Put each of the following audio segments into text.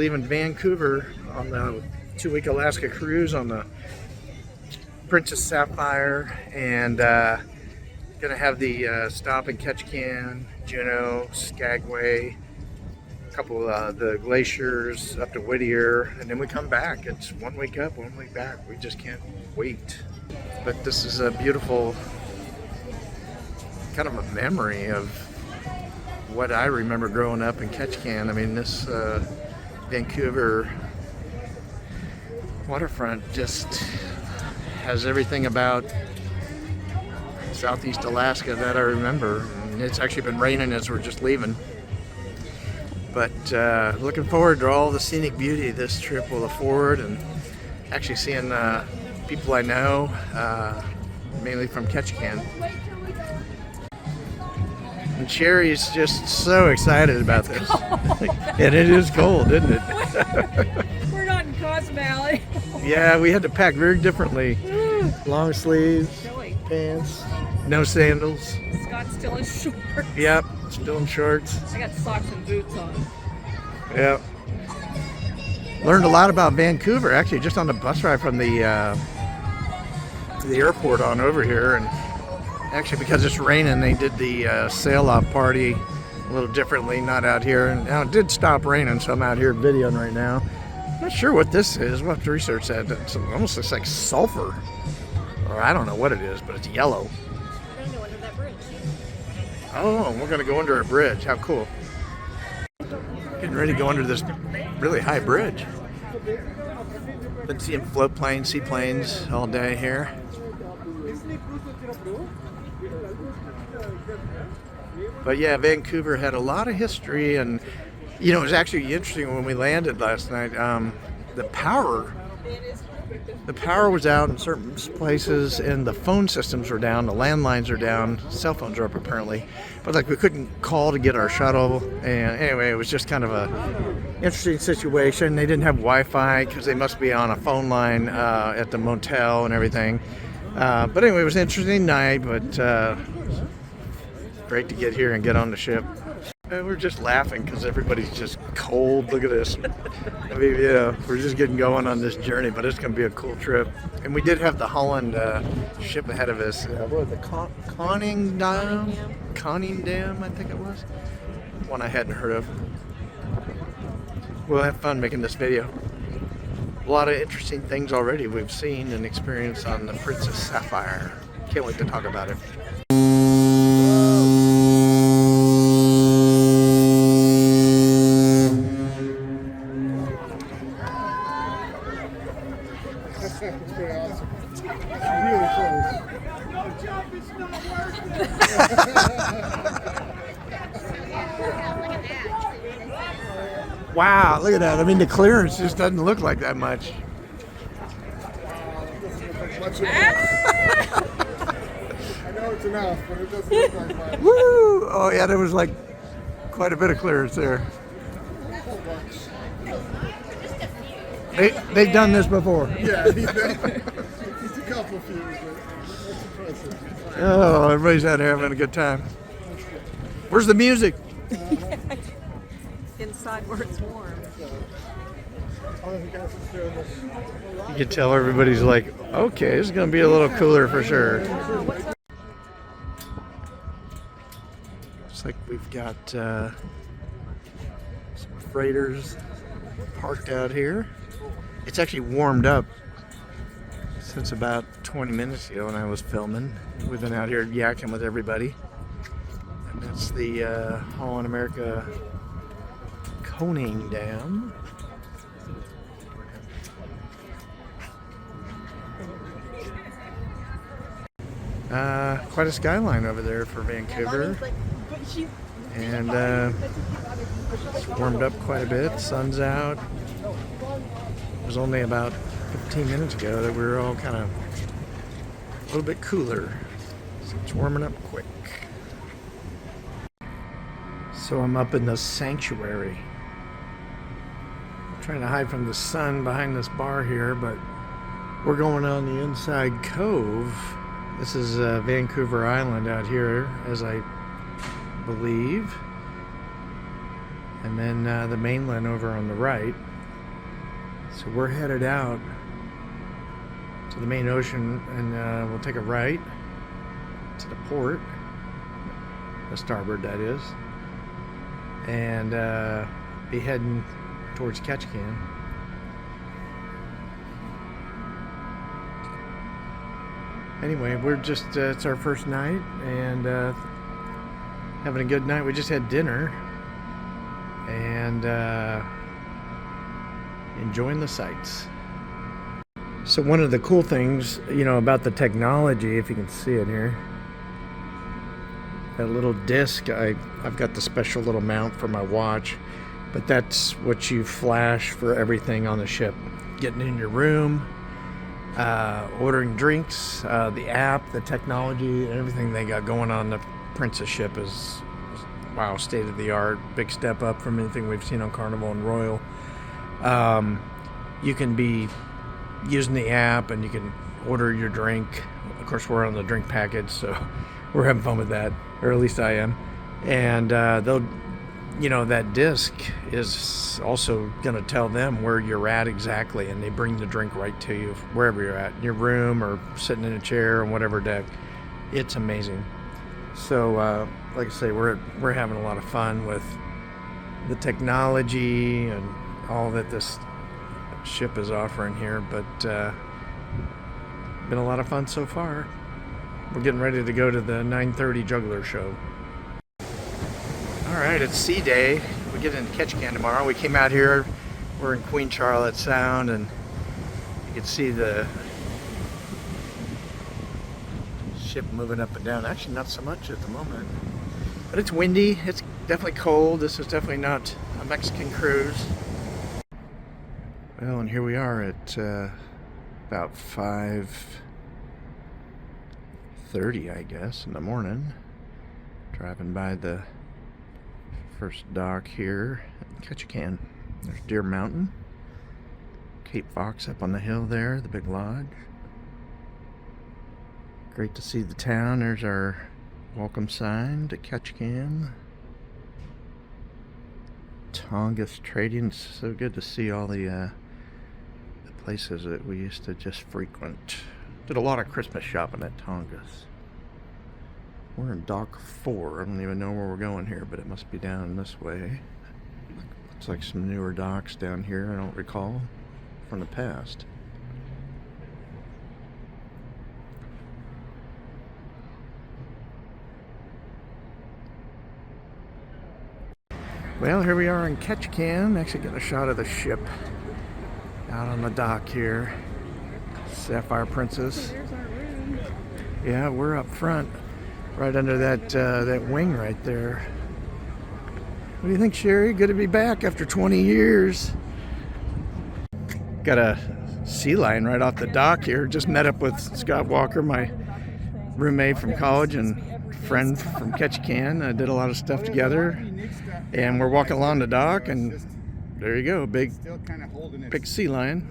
leaving Vancouver on the 2-week Alaska cruise on the Princess Sapphire, and gonna have the stop in Ketchikan, Juneau, Skagway, a couple of the glaciers up to Whittier, and then we come back. It's 1 week up, 1 week back. We just can't wait. But this is a beautiful kind of a memory of what I remember growing up in Ketchikan. I mean, this Vancouver waterfront just has everything about Southeast Alaska that I remember. And it's actually been raining as we're just leaving. But looking forward to all the scenic beauty this trip will afford, and actually seeing people I know, mainly from Ketchikan. And Sherry's just so excited about this. And it is cold, isn't it? We're not in Cosmo Valley. Yeah, we had to pack very differently. Long sleeves, pants, no sandals. Scott's still in shorts. Yep, still in shorts. I got socks and boots on. Yep. Learned a lot about Vancouver, actually, just on the bus ride from the airport on over here. And actually, because it's raining, they did the sail-off party a little differently, not out here. And now it did stop raining, so I'm out here videoing right now. Not sure what this is. We'll have to research that. It almost looks like sulfur. Or I don't know what it is, but it's yellow. We're gonna go under that bridge. Oh, we're going to go under a bridge. How cool. Getting ready to go under this really high bridge. Been seeing float planes, seaplanes all day here. But yeah, Vancouver had a lot of history, and you know, it was actually interesting when we landed last night. The power was out in certain places, and the phone systems were down. The landlines are down. Cell phones are up apparently, but like we couldn't call to get our shuttle. And anyway, it was just kind of a interesting situation. They didn't have Wi-Fi because they must be on a phone line at the motel and everything. But anyway, it was an interesting night. But great to get here and get on the ship. We're just laughing because everybody's just cold. Look at this. I mean, you know, we're just getting going on this journey, but it's going to be a cool trip. And we did have the Holland ship ahead of us. What was it? Conning Dam, I think it was. One I hadn't heard of. We'll have fun making this video. A lot of interesting things already we've seen and experienced on the Princess Sapphire. Can't wait to talk about it. It's pretty awesome. It's really close. Don't jump, it's not working. Wow, look at that. I mean, the clearance just doesn't look like that much. I know it's enough, but it doesn't look like much. Woo! Oh yeah, there was like quite a bit of clearance there. They've done this before. Yeah, he's a couple few, but that's impressive. Oh, everybody's out there having a good time. Where's the music? Inside where it's warm. You can tell everybody's like, okay, this is going to be a little cooler for sure. Looks like we've got some freighters parked out here. It's actually warmed up since about 20 minutes ago when I was filming. We've been out here yakking with everybody. And that's the Holland America Conning Dam. Quite a skyline over there for Vancouver. And it's warmed up quite a bit. Sun's out. It was only about 15 minutes ago that we were all kind of a little bit cooler. So it's warming up quick. So I'm up in the sanctuary. I'm trying to hide from the sun behind this bar here, but we're going on the inside cove. This is Vancouver Island out here, as I believe. And then the mainland over on the right. So we're headed out to the main ocean, and we'll take a right to the port, the starboard that is, and be heading towards Ketchikan. Anyway, we're just, it's our first night, and having a good night. We just had dinner, and enjoying the sights. So one of the cool things, you know, about the technology, if you can see it here, that little disc, I've got the special little mount for my watch, but that's what you flash for everything on the ship. Getting in your room, ordering drinks, the app, the technology, and everything they got going on the Princess ship is, wow, state of the art. Big step up from anything we've seen on Carnival and Royal. You can be using the app and you can order your drink. Of course, we're on the drink package, so we're having fun with that, or at least I am. And they'll, you know, that disc is also going to tell them where you're at exactly, and they bring the drink right to you wherever you're at, in your room or sitting in a chair on whatever deck. It's amazing. So, like I say, we're having a lot of fun with the technology and all that this ship is offering here, but been a lot of fun so far. We're getting ready to go to the 9:30 Juggler show. All right, it's sea day. We get into Ketchikan tomorrow. We came out here. We're in Queen Charlotte Sound, and you can see the ship moving up and down. Actually, not so much at the moment, but it's windy. It's definitely cold. This is definitely not a Mexican cruise. Well, and here we are at about 5:30, I guess, in the morning. Driving by the first dock here in Ketchikan. There's Deer Mountain, Cape Fox up on the hill there, the big lodge. Great to see the town. There's our welcome sign to Ketchikan. Tongass Trading. It's so good to see all the places that we used to just frequent. Did a lot of Christmas shopping at Tongass. We're in Dock 4. I don't even know where we're going here, but it must be down this way. Looks like some newer docks down here, I don't recall, from the past. Well, here we are in Ketchikan. Actually getting a shot of the ship out on the dock here. Sapphire Princess. There's our room. Yeah, we're up front, right under that wing right there. What do you think, Sherry? Good to be back after 20 years. Got a sea lion right off the dock here. Just met up with Scott Walker, my roommate from college and friend from Ketchikan. I did a lot of stuff together, and we're walking along the dock, and there you go, big sea lion.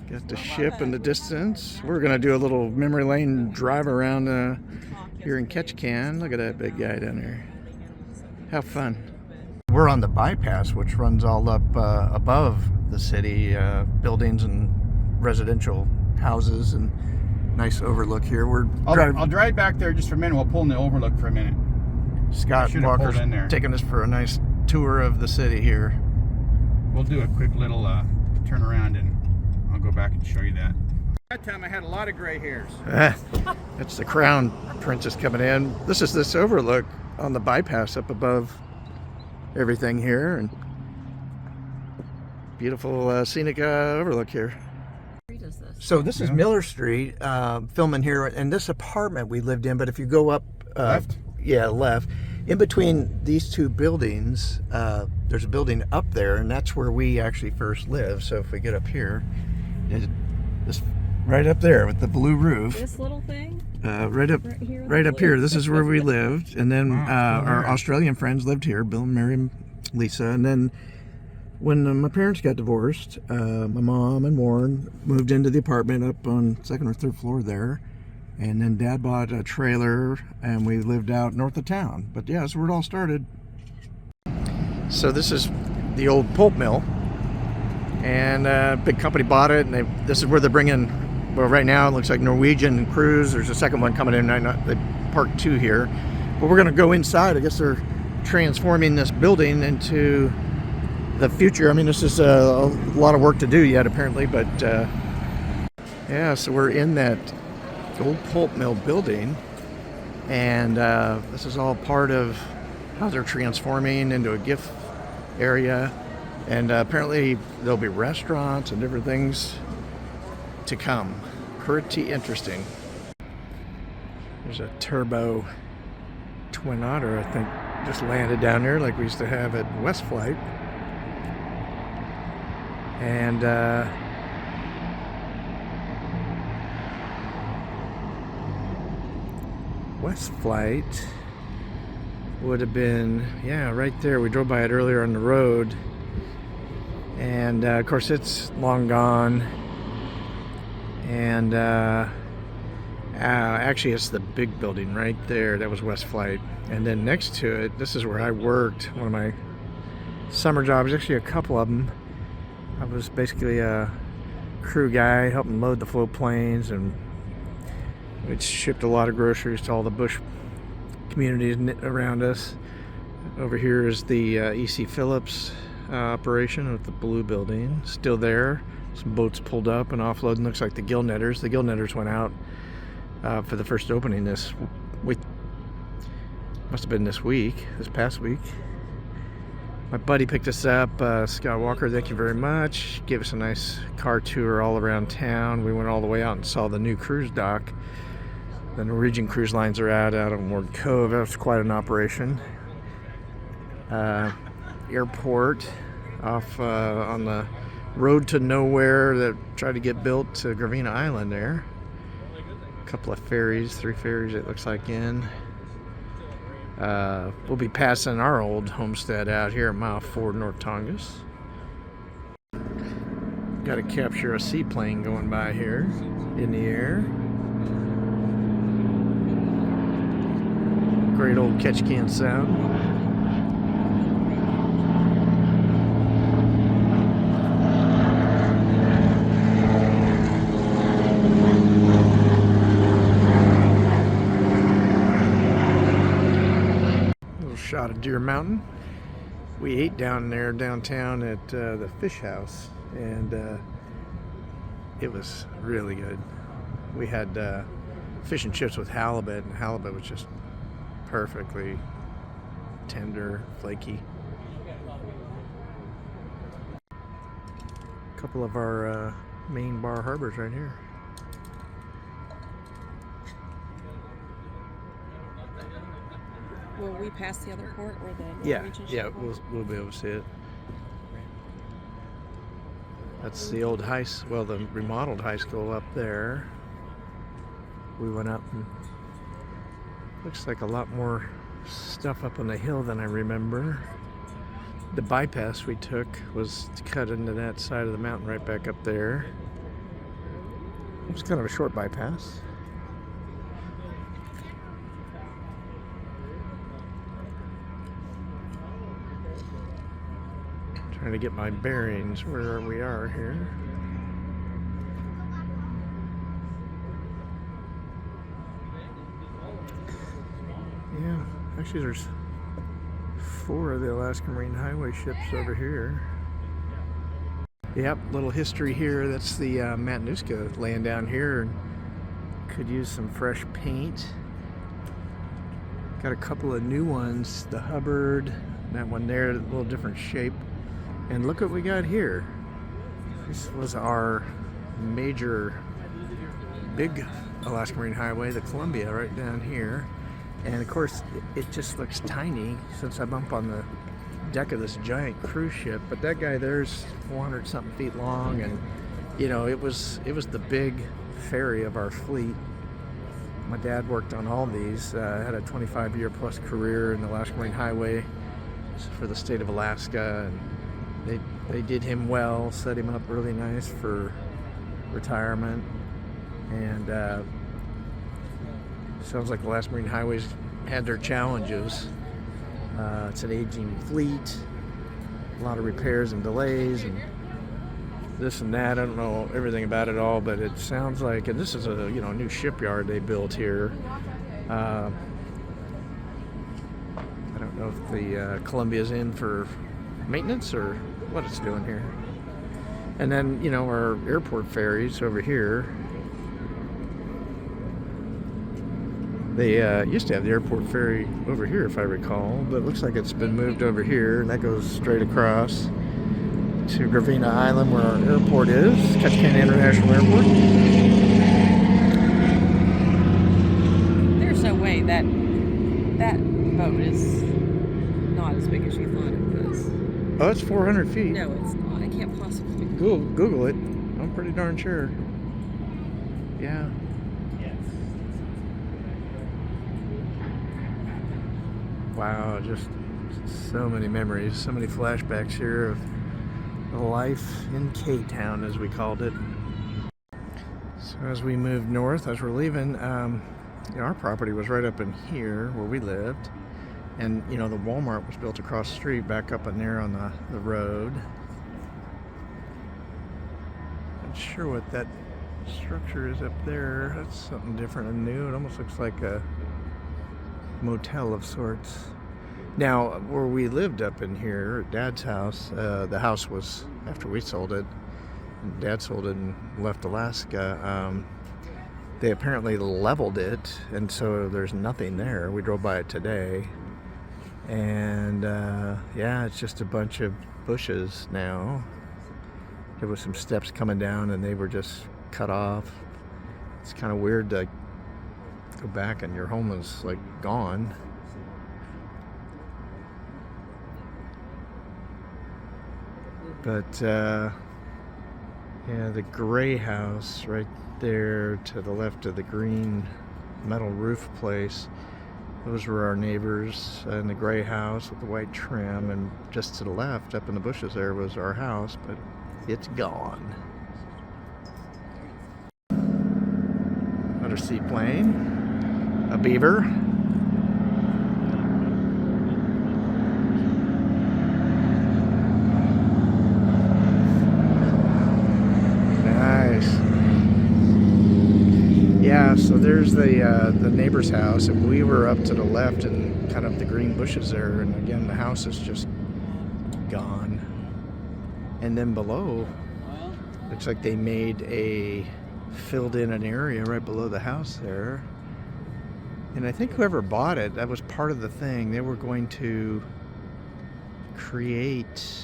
Got the ship in the distance. We're gonna do a little memory lane drive around here in Ketchikan. Look at that big guy down there. Have fun. We're on the bypass, which runs all up above the city, buildings and residential houses, and nice overlook here. I'll drive back there just for a minute. We'll pull in the overlook for a minute. Scott Walker's taking us for a nice tour of the city here. We'll do a quick little turn around, and I'll go back and show you that. That time I had a lot of gray hairs. That's the Crown Princess coming in. This is this overlook on the bypass up above everything here, and beautiful scenic overlook here. So this is Miller Street, filming here, and this apartment we lived in, but if you go up Left? Yeah, left. In between these two buildings, there's a building up there, and that's where we actually first lived. So if we get up here, this right up there with the blue roof. This little thing? Right up here. This is where we lived, and then our Australian friends lived here, Bill, Mary, and Lisa, and then when my parents got divorced, my mom and Warren moved into the apartment up on second or third floor there. And then Dad bought a trailer, and we lived out north of town. But yeah, that's where it all started. So this is the old pulp mill. and big company bought it, and this is where they're bringing. Well, right now it looks like Norwegian Cruise. There's a second one coming in. They parked 2 here, but we're going to go inside. I guess they're transforming this building into the future. I mean, this is a lot of work to do yet, apparently, but yeah. So we're in that old pulp mill building, and this is all part of how they're transforming into a gift area, and apparently there'll be restaurants and different things to come. Pretty interesting. There's a turbo Twin Otter, I think, just landed down there like we used to have at West Flight. And West Flight would have been, yeah, right there. We drove by it earlier on the road, and of course it's long gone. And actually it's the big building right there. That was West Flight. And then next to it, this is where I worked. One of my summer jobs, actually a couple of them. I was basically a crew guy helping load the float planes, and which shipped a lot of groceries to all the bush communities around us. Over here is the E.C. Phillips operation with the blue building still there. Some boats pulled up and offloading. Looks like the gill netters. The gill netters went out for the first opening this week. Must have been this past week. My buddy picked us up, Scott Walker, thank you very much. Gave us a nice car tour all around town. We went all the way out and saw the new cruise dock. The Norwegian Cruise Lines are out of Ward Cove. That was quite an operation. Airport off on the road to nowhere that tried to get built to Gravina Island there. A couple of ferries, 3 ferries it looks like in. We'll be passing our old homestead out here at Mile 4 North Tongass. Got to capture a seaplane going by here in the air. Great old Ketchikan sound. Shot of Deer Mountain. We ate down there downtown at the Fish House, and it was really good. We had fish and chips with halibut, and halibut was just perfectly tender, flaky. A couple of our main bar harbors right here. Will we pass the other port or the Yeah, Norwegian yeah, ship port? we'll be able to see it. That's the old the remodeled high school up there. We went up and looks like a lot more stuff up on the hill than I remember. The bypass we took was to cut into that side of the mountain right back up there. It was kind of a short bypass. Trying to get my bearings where we are here. Yeah, actually there's 4 of the Alaska Marine Highway ships over here. Yep, little history here. That's the Matanuska laying down here, and could use some fresh paint. Got a couple of new ones. The Hubbard, that one there, a little different shape. And look what we got here. This was our major big Alaska Marine Highway, the Columbia, right down here. And of course, it just looks tiny since I'm up on the deck of this giant cruise ship. But that guy there's 400 something feet long, and you know, it was the big ferry of our fleet. My dad worked on all these, had a 25-year plus career in the Alaska Marine Highway for the state of Alaska, and they did him well, set him up really nice for retirement. And sounds like the Alaska Marine Highways had their challenges. It's an aging fleet, a lot of repairs and delays, and this and that. I don't know everything about it all, but it sounds like, and this is a new shipyard they built here. I don't know if the Columbia's in for maintenance or what it's doing here. And then our airport ferries over here. They used to have the airport ferry over here, if I recall, but it looks like it's been moved over here, and that goes straight across to Gravina Island, where our airport is, Ketchikan International Airport. There's no way that boat is not as big as you thought it was. Oh, it's 400 feet. No, it's not. It can't possibly be. Google it. I'm pretty darn sure. Yeah. Wow, just so many memories, so many flashbacks here of life in K-Town, as we called it. So as we moved north, as we're leaving, our property was right up in here where we lived. And, the Walmart was built across the street back up in there on the road. Not sure what that structure is up there. That's something different and new. It almost looks like a motel of sorts. Now, where we lived up in here at Dad's house, the house was, after we sold it, Dad sold it and left Alaska, they apparently leveled it, and so there's nothing there. We drove by it today, and it's just a bunch of bushes now. There was some steps coming down, and they were just cut off. It's kind of weird to go back and your home is like gone. But the gray house right there to the left of the green metal roof place, those were our neighbors. And the gray house with the white trim, and just to the left up in the bushes there was our house, but it's gone. Undersea plane. A beaver. Nice. Yeah, so there's the neighbor's house, and we were up to the left and kind of the green bushes there, and again the house is just gone. And then below, looks like they filled in an area right below the house there. And I think whoever bought it, that was part of the thing. They were going to create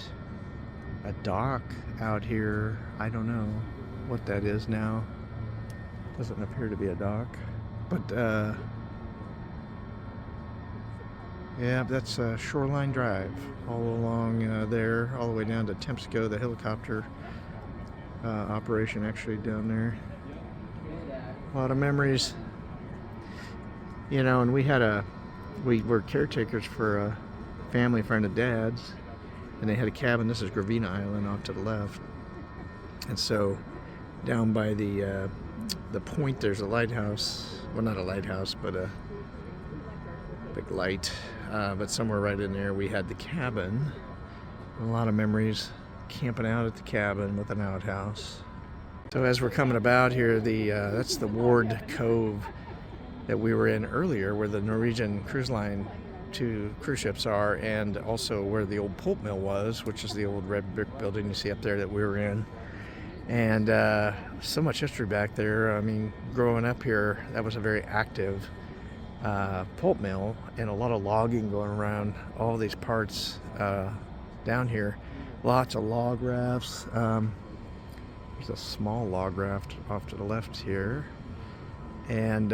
a dock out here. I don't know what that is now. Doesn't appear to be a dock. But, that's Shoreline Drive. All along there, all the way down to Temsco, the helicopter operation actually down there. A lot of memories. And we were caretakers for a family friend of Dad's, and they had a cabin. This is Gravina Island off to the left. And so down by the point, there's a lighthouse. Well, not a lighthouse, but a big light. But somewhere right in there, we had the cabin. A lot of memories camping out at the cabin with an outhouse. So as we're coming about here, that's the Ward Cove that we were in earlier, where the Norwegian Cruise Line 2 cruise ships are, and also where the old pulp mill was, which is the old red brick building you see up there that we were in. And so much history back there. I mean, growing up here, that was a very active pulp mill, and a lot of logging going around all these parts down here. Lots of log rafts. There's a small log raft off to the left here. And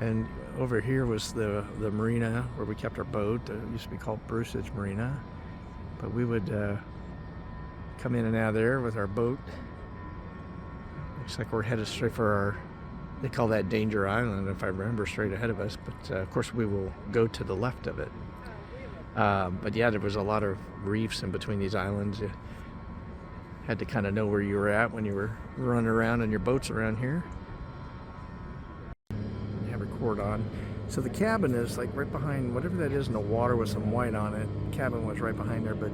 and over here was the marina where we kept our boat. It used to be called Bruce's Marina, but we would come in and out of there with our boat. Looks like we're headed straight for they call that Danger Island, if I remember, straight ahead of us, but of course we will go to the left of it. But yeah, there was a lot of reefs in between these islands. You had to kind of know where you were at when you were running around in your boats around here. You have record on. So the cabin is like right behind whatever that is in the water with some white on it. The cabin was right behind there, but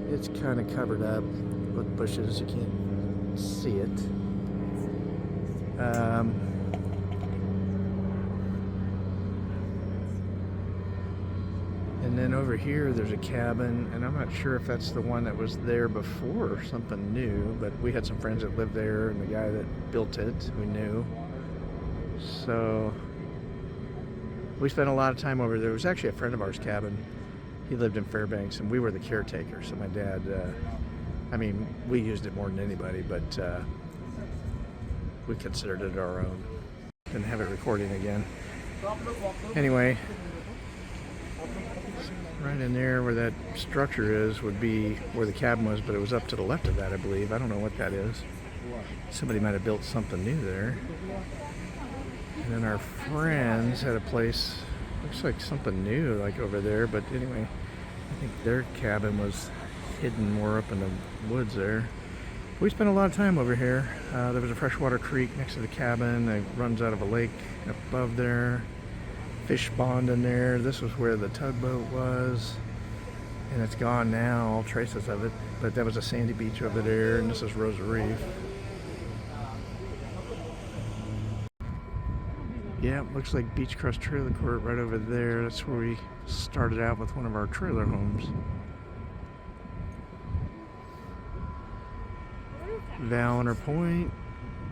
It's kind of covered up with bushes. You can't see it. And then over here there's a cabin, and I'm not sure if that's the one that was there before or something new, but we had some friends that lived there, and the guy that built it we knew. So we spent a lot of time over there. It was actually a friend of ours' cabin. He lived in Fairbanks, and we were the caretaker. So my dad, I mean, we used it more than anybody, but we considered it our own. Didn't have it recording again. Anyway, right in there where that structure is would be where the cabin was, but it was up to the left of that, I believe. I don't know what that is. Somebody might have built something new there. And then our friends had a place, looks like something new, like over there. But anyway, I think their cabin was hidden more up in the woods there. We spent a lot of time over here. There was a freshwater creek next to the cabin that runs out of a lake above there. Fish pond in there. This was where the tugboat was, and it's gone now, all traces of it. But that was a sandy beach over there, and this is Rosa Reef. Yeah, looks like Beechcrest Trailer Court right over there. That's where we started out with one of our trailer homes. Valenter Point,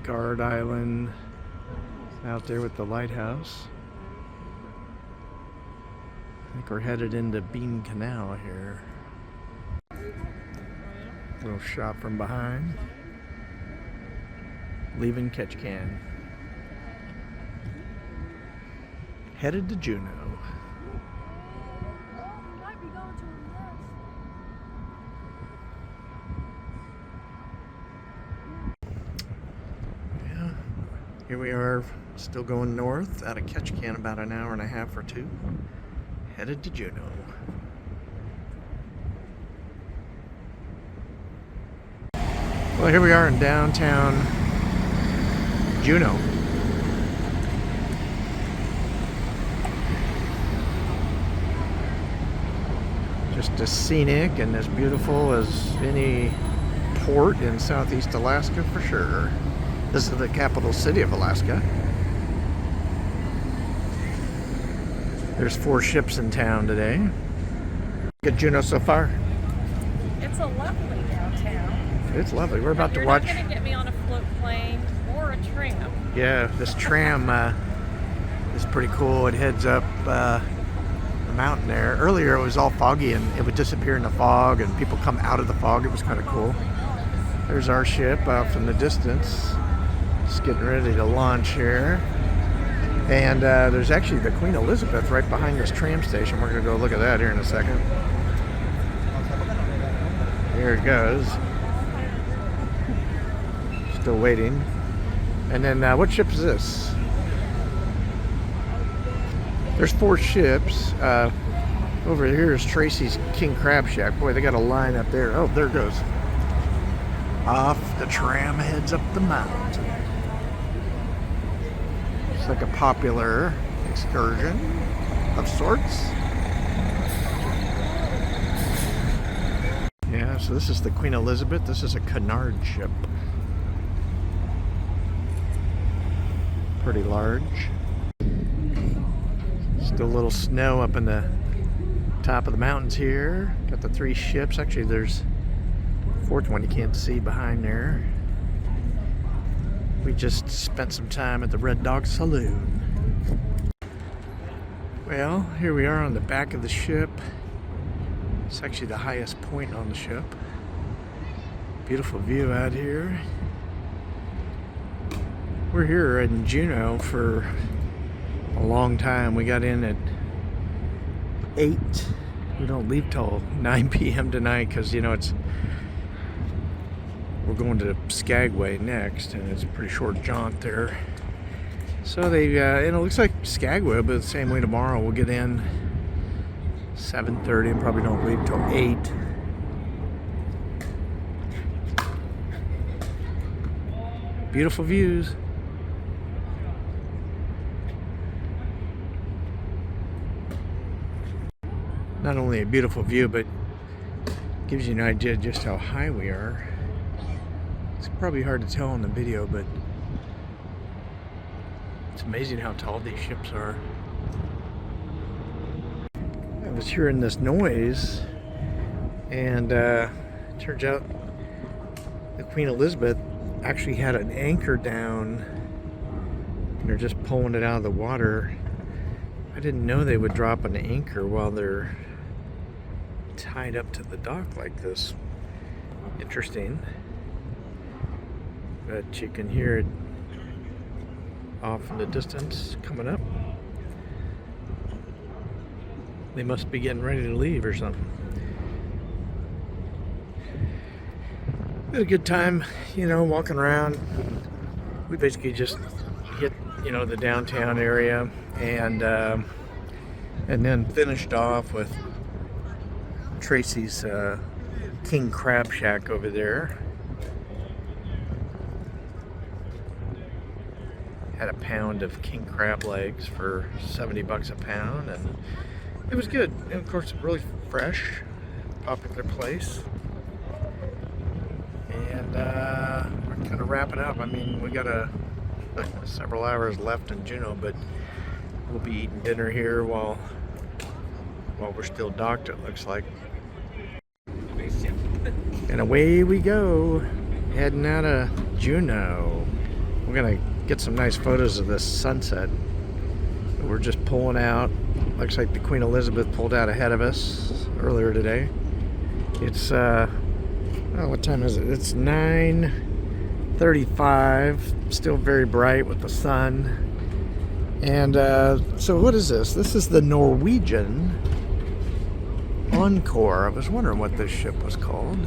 Guard Island, out there with the lighthouse. I think we're headed into Bean Canal here. Little shop from behind. Leaving Ketchikan. Headed to Juneau. Yeah, here we are, still going north out of Ketchikan, about an hour and a half or two. Headed to Juneau. Well, here we are in downtown Juneau. Just as scenic and as beautiful as any port in southeast Alaska for sure. This is the capital city of Alaska. There's 4 ships in town today. Good Juneau so far. It's a lovely downtown. It's lovely. We're about to You're watch. not going to get me on a float plane or a tram. Yeah, this tram is pretty cool. It heads up the mountain there. Earlier it was all foggy and it would disappear in the fog, and people come out of the fog. It was kind of cool. There's our ship off in the distance. Just getting ready to launch here. And there's actually the Queen Elizabeth right behind this tram station. We're going to go look at that here in a second. Here it goes. Still waiting. And then what ship is this? There's 4 ships. Over here is Tracy's King Crab Shack. Boy, they got a line up there. Oh, there it goes. Off the tram heads up the mountain. It's like a popular excursion of sorts. Yeah, so this is the Queen Elizabeth. This is a canard ship. Pretty large. Still a little snow up in the top of the mountains here. Got the 3 ships. Actually, there's a 4th one you can't see behind there. We just spent some time at the Red Dog Saloon. Well, here we are on the back of the ship. It's actually the highest point on the ship. Beautiful view out here. We're here in Juneau for a long time. We got in at 8. We don't leave till 9 p.m. tonight because, you know, we're going to Skagway next, and it's a pretty short jaunt there. So they, and it looks like Skagway will be the same way tomorrow. We'll get in 7:30 and probably don't leave till 8. Beautiful views. Not only a beautiful view, but Gives you an idea just how high we are. It's probably hard to tell on the video, but it's amazing how tall these ships are. I was hearing this noise, and turns out the Queen Elizabeth actually had an anchor down. They're just pulling it out of the water. I didn't know they would drop an anchor while they're tied up to the dock like this. Interesting. But you can hear it off in the distance coming up. They must be getting ready to leave or something. We had a good time, you know, walking around. We basically just hit, you know, the downtown area, and then finished off with Tracy's King Crab Shack over there. Had a pound of king crab legs for 70 bucks a pound, and it was good. And of course, really fresh, popular place. And we're kind of wrapping up. I mean, we got several hours left in Juneau, but we'll be eating dinner here while we're still docked, it looks like. And away we go, heading out of Juneau. We're gonna get some nice photos of this sunset. We're just pulling out. Looks like the Queen Elizabeth pulled out ahead of us earlier today. It's oh, what time is it? It's 9:35. Still very bright with the sun. And so what is this? This is the Norwegian Encore. I was wondering what this ship was called.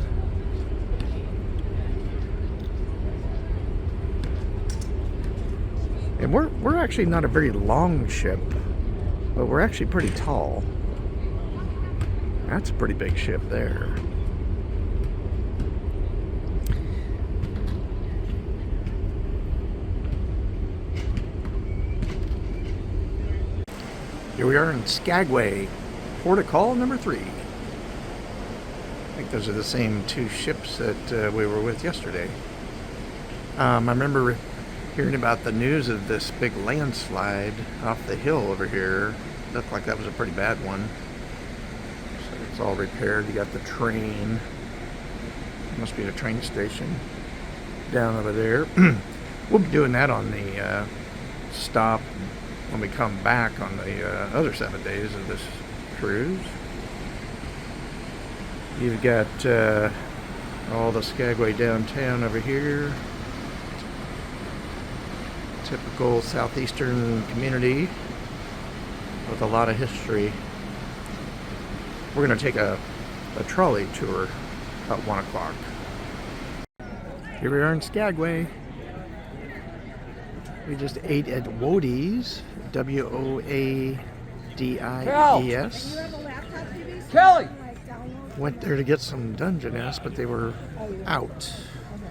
And we're actually not a very long ship, but we're actually pretty tall. That's a pretty big ship there. Here we are in Skagway, port of call number 3. I think those are the same two ships that we were with yesterday. I remember hearing about the news of this big landslide off the hill over here. Looked like that was a pretty bad one. So it's all repaired. You got the train. Must be a train station down over there. We'll be doing that on the stop when we come back on the other 7 days of this cruise. You've got all the Skagway downtown over here. Typical southeastern community with a lot of history. We're going to take a trolley tour about 1 o'clock. Here we are in Skagway. We just ate at Woadies, W-O-A-D-I-E-S. Kelly! Went there to get some Dungeness, but they were out.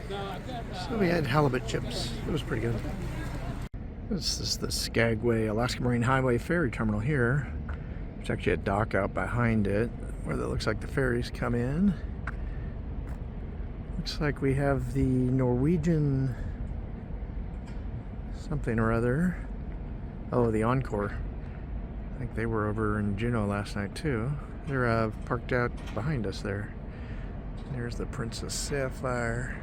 So we had halibut chips. It was pretty good. This is the Skagway Alaska Marine Highway ferry terminal here. There's actually a dock out behind it where it looks like the ferries come in. Looks like we have the Norwegian something or other. Oh, the Encore. I think they were over in Juneau last night too. They're parked out behind us there. There's the Princess Sapphire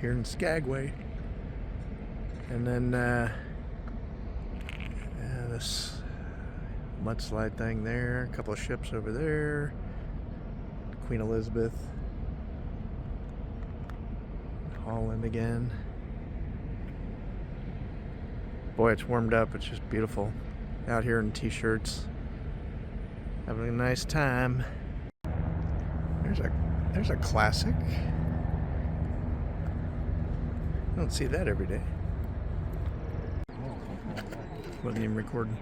here in Skagway. And then this mudslide thing there, a couple of ships over there, Queen Elizabeth, Holland again. Boy, it's warmed up. It's just beautiful. Out here in t-shirts, having a nice time. There's a classic. I don't see that every day. Wasn't even recording.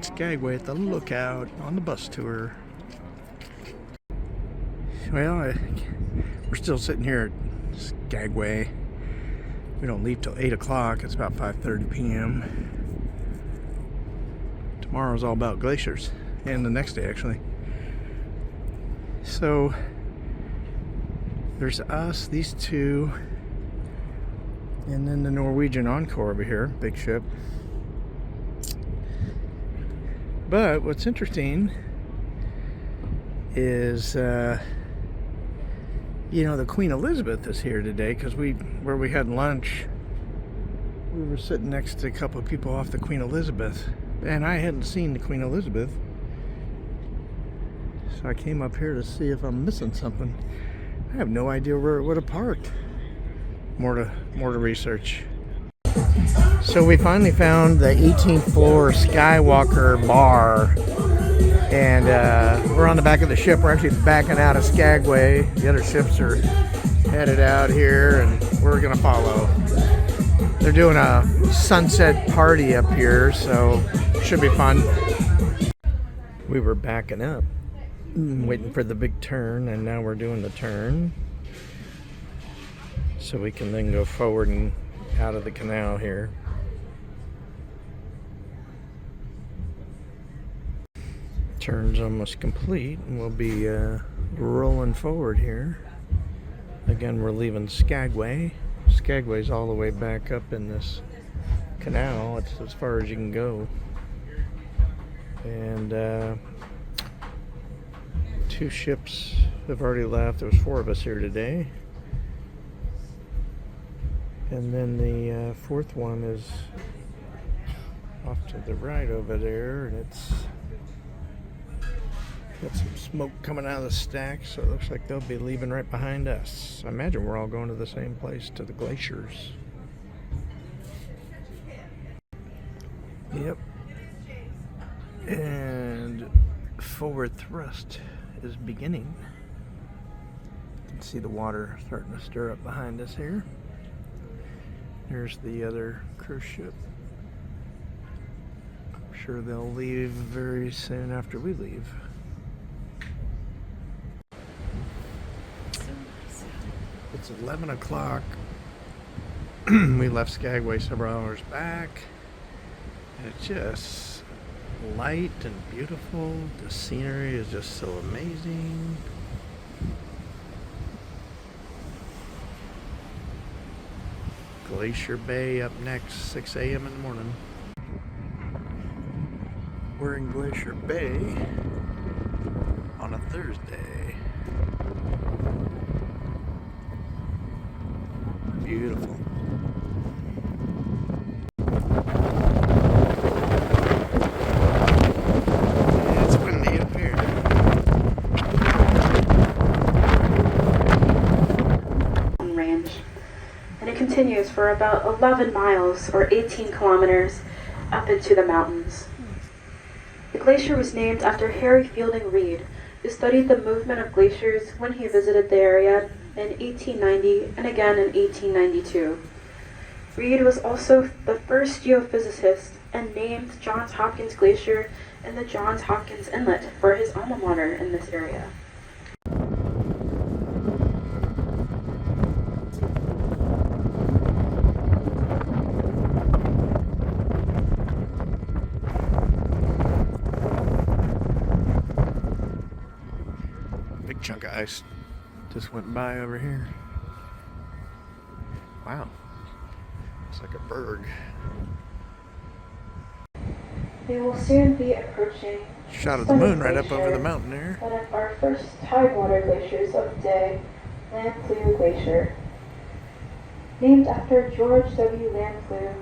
in Skagway at the Lookout on the bus tour. Well, we're still sitting here at Skagway. We don't leave till 8 o'clock. It's about 5:30 p.m. Tomorrow's all about glaciers, and the next day actually. So there's us, these two, and then the Norwegian Encore over here, big ship. But what's interesting is, the Queen Elizabeth is here today, because where we had lunch, we were sitting next to a couple of people off the Queen Elizabeth, and I hadn't seen the Queen Elizabeth, so I came up here to see if I'm missing something. I have no idea where it would have parked. More to research. So we finally found the 18th floor Skywalker bar, and we're on the back of the ship. We're actually backing out of Skagway. The other ships are headed out here, and we're gonna follow. They're doing a sunset party up here, so it should be fun. We were backing up, waiting for the big turn, and now we're doing the turn, so we can then go forward and out of the canal here. Turn's almost complete, and we'll be rolling forward here. Again, we're leaving Skagway. Skagway's all the way back up in this canal. It's as far as you can go. And two ships have already left. There was 4 of us here today. And then the 4th one is off to the right over there, and it's got some smoke coming out of the stack, so it looks like they'll be leaving right behind us. I imagine we're all going to the same place, to the glaciers. Yep. And forward thrust is beginning. You can see the water starting to stir up behind us here. Here's the other cruise ship. I'm sure they'll leave very soon after we leave. It's 11 o'clock. We left Skagway several hours back. And it's just light and beautiful. The scenery is just so amazing. Glacier Bay up next, 6 a.m. in the morning. We're in Glacier Bay on a Thursday. Beautiful. It's windy up here. Range, and it continues for about 11 miles or 18 kilometers up into the mountains. The glacier was named after Harry Fielding Reid, who studied the movement of glaciers when he visited the area in 1890 and again in 1892. Reid was also the first geophysicist and named Johns Hopkins Glacier in the Johns Hopkins Inlet for his alma mater in this area. Big chunk of ice just went by over here. Wow. It's like a berg. We will soon be approaching Shot of the moon right up over the mountain there. one of our first tidewater glaciers of the day, Llanflew Glacier. Named after George W. Llanflew,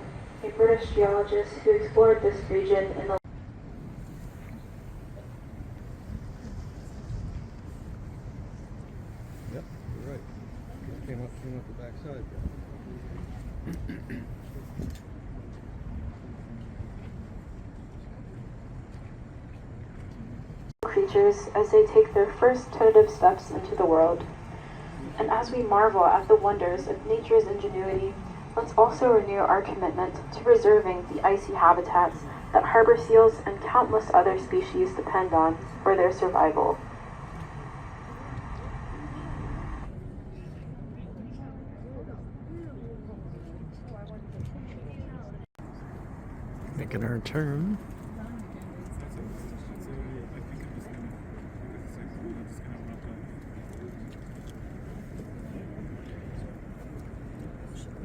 a British geologist who explored this region in the Yep, you're right. Came up the backside. creatures as they take their first tentative steps into the world. And as we marvel at the wonders of nature's ingenuity, let's also renew our commitment to preserving the icy habitats that harbor seals and countless other species depend on for their survival. Making our turn.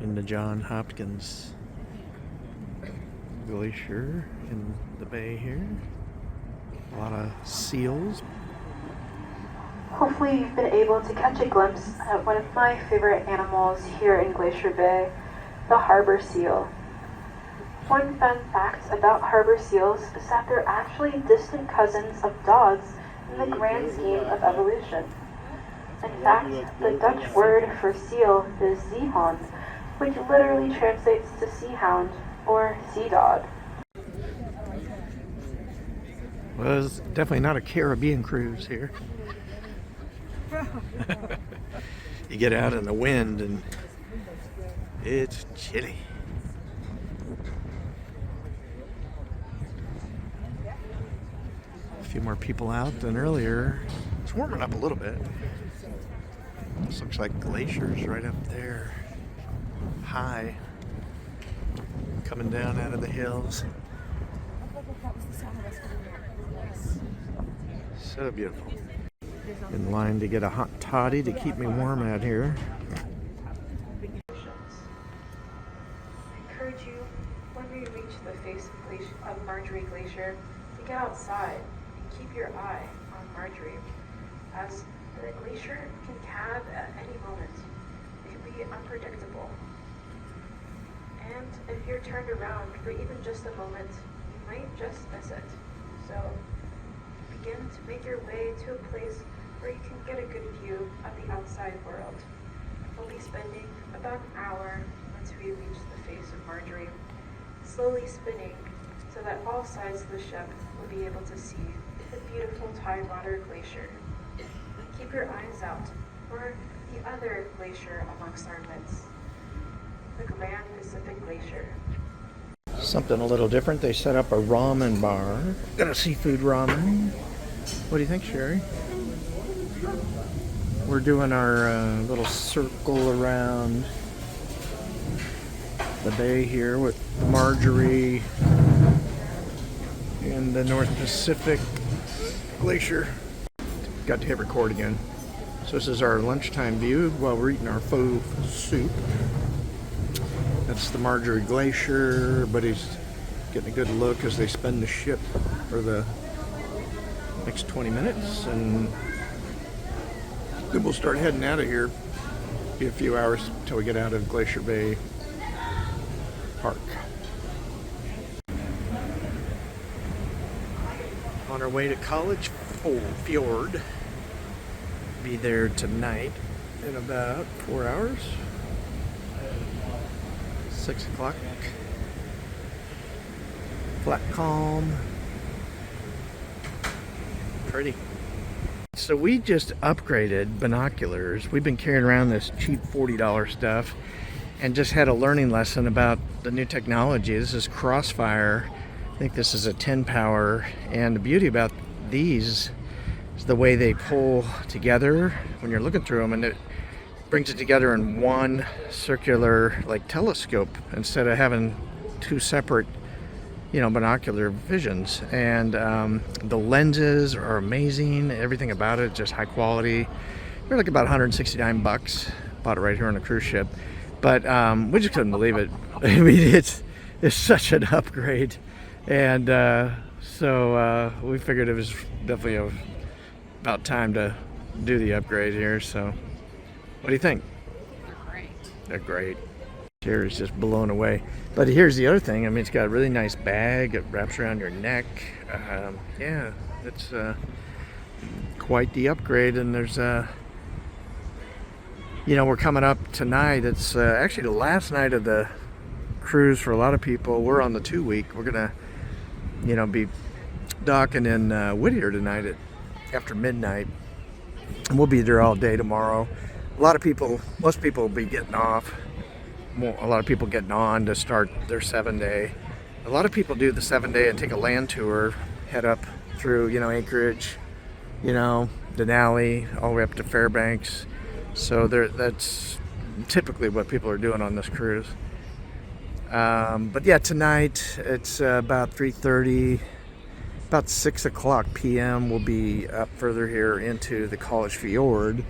Into John Hopkins Glacier in the bay here. A lot of seals. Hopefully you've been able to catch a glimpse at one of my favorite animals here in Glacier Bay, the harbor seal. One fun fact about harbor seals is that they're actually distant cousins of dogs in the grand scheme of evolution. In fact, the Dutch word for seal is zeehound, which literally translates to sea hound or sea dog. Well, it's definitely not a Caribbean cruise here. You get out in the wind and it's chilly. A few more people out than earlier. It's warming up a little bit. This looks like glaciers right up there. High. Coming down out of the hills. So beautiful. In line to get a hot toddy to keep me warm out here. I encourage you, when we reach the face of Marjorie Glacier, to get outside and keep your eye on Marjorie, as the glacier can calve at any moment. It can be unpredictable. And if you're turned around for even just a moment, you might just miss it. So begin to make your way to a place where you can get a good view of the outside world. We'll be spending about an hour once we reach the face of Marjorie, slowly spinning so that all sides of the ship will be able to see the beautiful Tidewater Glacier. Keep your eyes out for the other glacier amongst our midst, the Grand Pacific Glacier. Something a little different. They set up a ramen bar. Got a seafood ramen. What do you think, Sherry? We're doing our little circle around the bay here with Marjorie and the North Pacific Glacier. Got to hit record again. So this is our lunchtime view while we're eating our pho soup. That's the Marjorie Glacier. Everybody's getting a good look as they spin the ship for the next 20 minutes, and then we'll start heading out of here. Be a few hours until we get out of Glacier Bay Park. On our way to College Fjord. Be there tonight in about 4 hours. 6 o'clock. Flat calm. Pretty. So we just upgraded binoculars. We've been carrying around this cheap $40 stuff and just had a learning lesson about the new technology. This is Crossfire. I think this is a 10 power, and the beauty about these is the way they pull together when you're looking through them, and it brings it together in one circular like telescope instead of having two separate, you know, binocular visions. And the lenses are amazing. Everything about it just high quality. They're like about $169. Bought it right here on a cruise ship, but we just couldn't believe it. I mean, it's such an upgrade, and so we figured it was definitely about time to do the upgrade here. So what do you think? They're great. They're great. Sherry's just blown away. But here's the other thing. I mean, it's got a really nice bag. It wraps around your neck. Yeah, it's quite the upgrade. And there's you know, we're coming up tonight. It's actually the last night of the cruise for a lot of people. We're on the 2-week. We're gonna, you know, be docking in Whittier tonight after midnight, and we'll be there all day tomorrow. A lot of people, most people will be getting off. A lot of people getting on to start their 7-day, a lot of people do the 7-day and take a land tour, head up through, Anchorage, Denali, all the way up to Fairbanks. So that's typically what people are doing on this cruise. But yeah, tonight it's about 3:30, about 6 o'clock p.m. We'll be up further here into the College Fjord.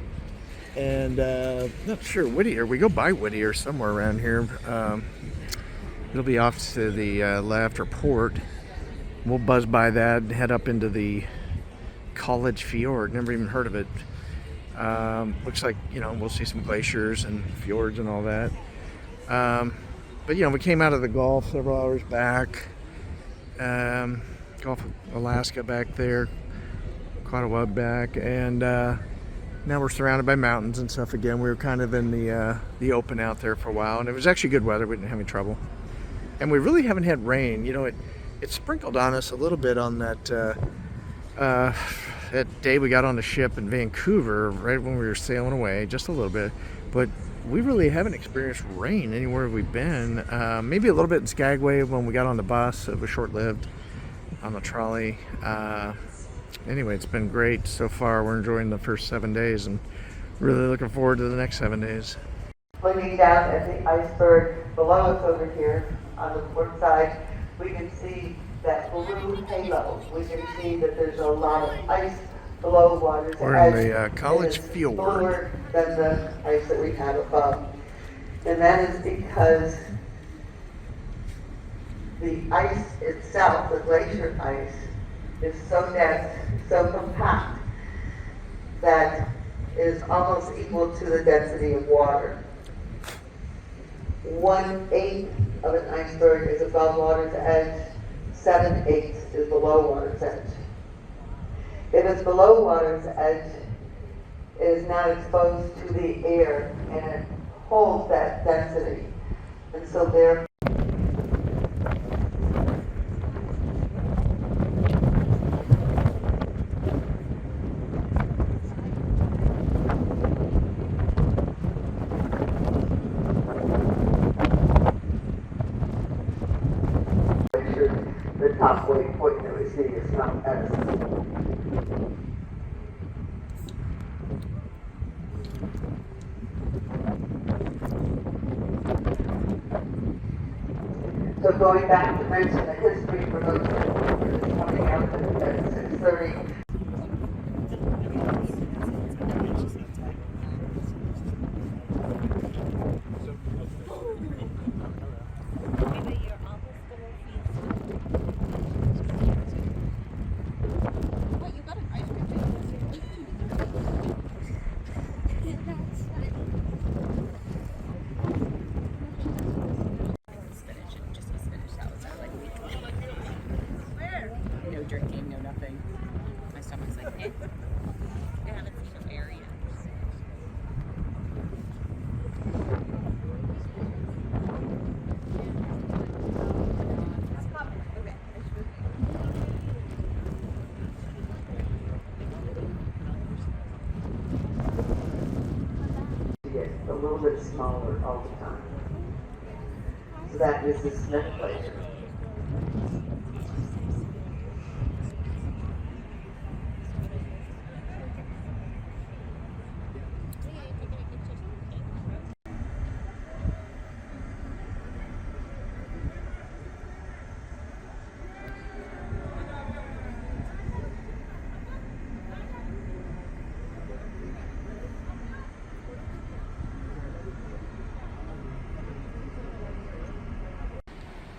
And not sure, Whittier, we go by Whittier somewhere around here. It'll be off to the left, or port. We'll buzz by that and head up into the College Fjord. Never even heard of it. Looks like, we'll see some glaciers and fjords and all that. But, we came out of the Gulf several hours back. Gulf of Alaska back there. Quite a while back. And now we're surrounded by mountains and stuff again. We were kind of in the open out there for a while. And it was actually good weather. We didn't have any trouble. And we really haven't had rain. It sprinkled on us a little bit on that day we got on the ship in Vancouver, right when we were sailing away, just a little bit. But we really haven't experienced rain anywhere we've been. Maybe a little bit in Skagway when we got on the bus. It was short-lived on the trolley. Anyway, it's been great so far. We're enjoying the first 7 days and really looking forward to the next 7 days. Looking down at the iceberg below us over here on the port side, we can see that blue halo. We can see that there's a lot of ice below water's edge. We're in the College Fjord. Lower than the ice that we have above. And that is because the ice itself, the glacier ice, is so dense, so compact, that is almost equal to the density of water. 1/8 of an iceberg is above water's edge, 7/8 is below water's edge. If it's below water's edge, it is not exposed to the air and it holds that density. And so therefore, the top point that we see is not as so going back to mention the history for those coming out at 6:30. No drinking, no nothing. My stomach's like, eh. I haven't seen a bear yet. Get a little bit smaller all the time. So that is the Smith Glacier.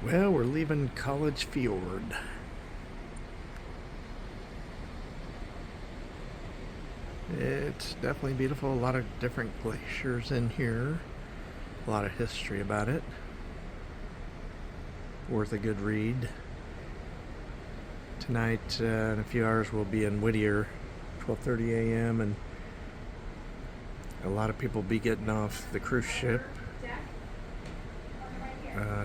Well, we're leaving College Fjord. It's definitely beautiful. A lot of different glaciers in here. A lot of history about it. Worth a good read. Tonight, in a few hours, we'll be in Whittier, 12:30 a.m. and a lot of people will be getting off the cruise ship.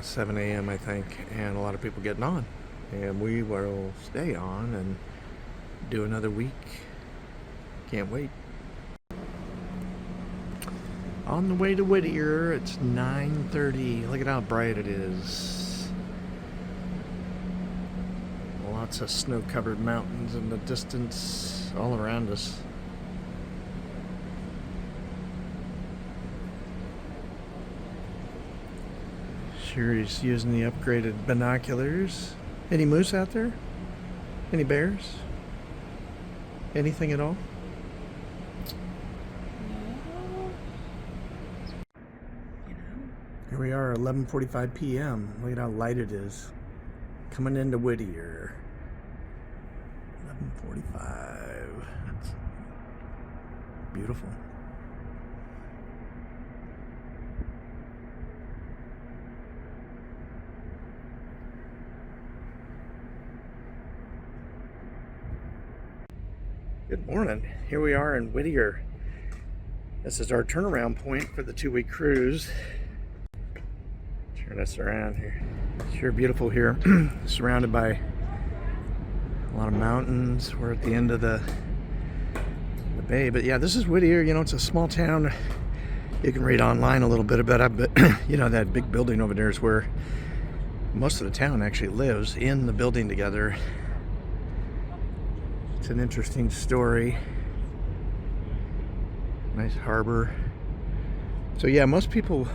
7 a.m. I think, and a lot of people getting on, and we will stay on and do another week. Can't wait. On the way to Whittier, it's 9:30. Look at how bright it is. Lots of snow-covered mountains in the distance all around us. Sure, he's using the upgraded binoculars. Any moose out there? Any bears? Anything at all? Here we are, 11:45 p.m. Look at how light it is. Coming into Whittier. 11:45. That's beautiful. Good morning. Here we are in Whittier. This is our turnaround point for the 2-week cruise. Turn us around here. Sure beautiful here. Surrounded by a lot of mountains. We're at the end of the bay. But yeah, this is Whittier. You know, it's a small town. You can read online a little bit about it, but you know, that big building over there is where most of the town actually lives, in the building together. It's an interesting story. Nice harbor. So yeah, most people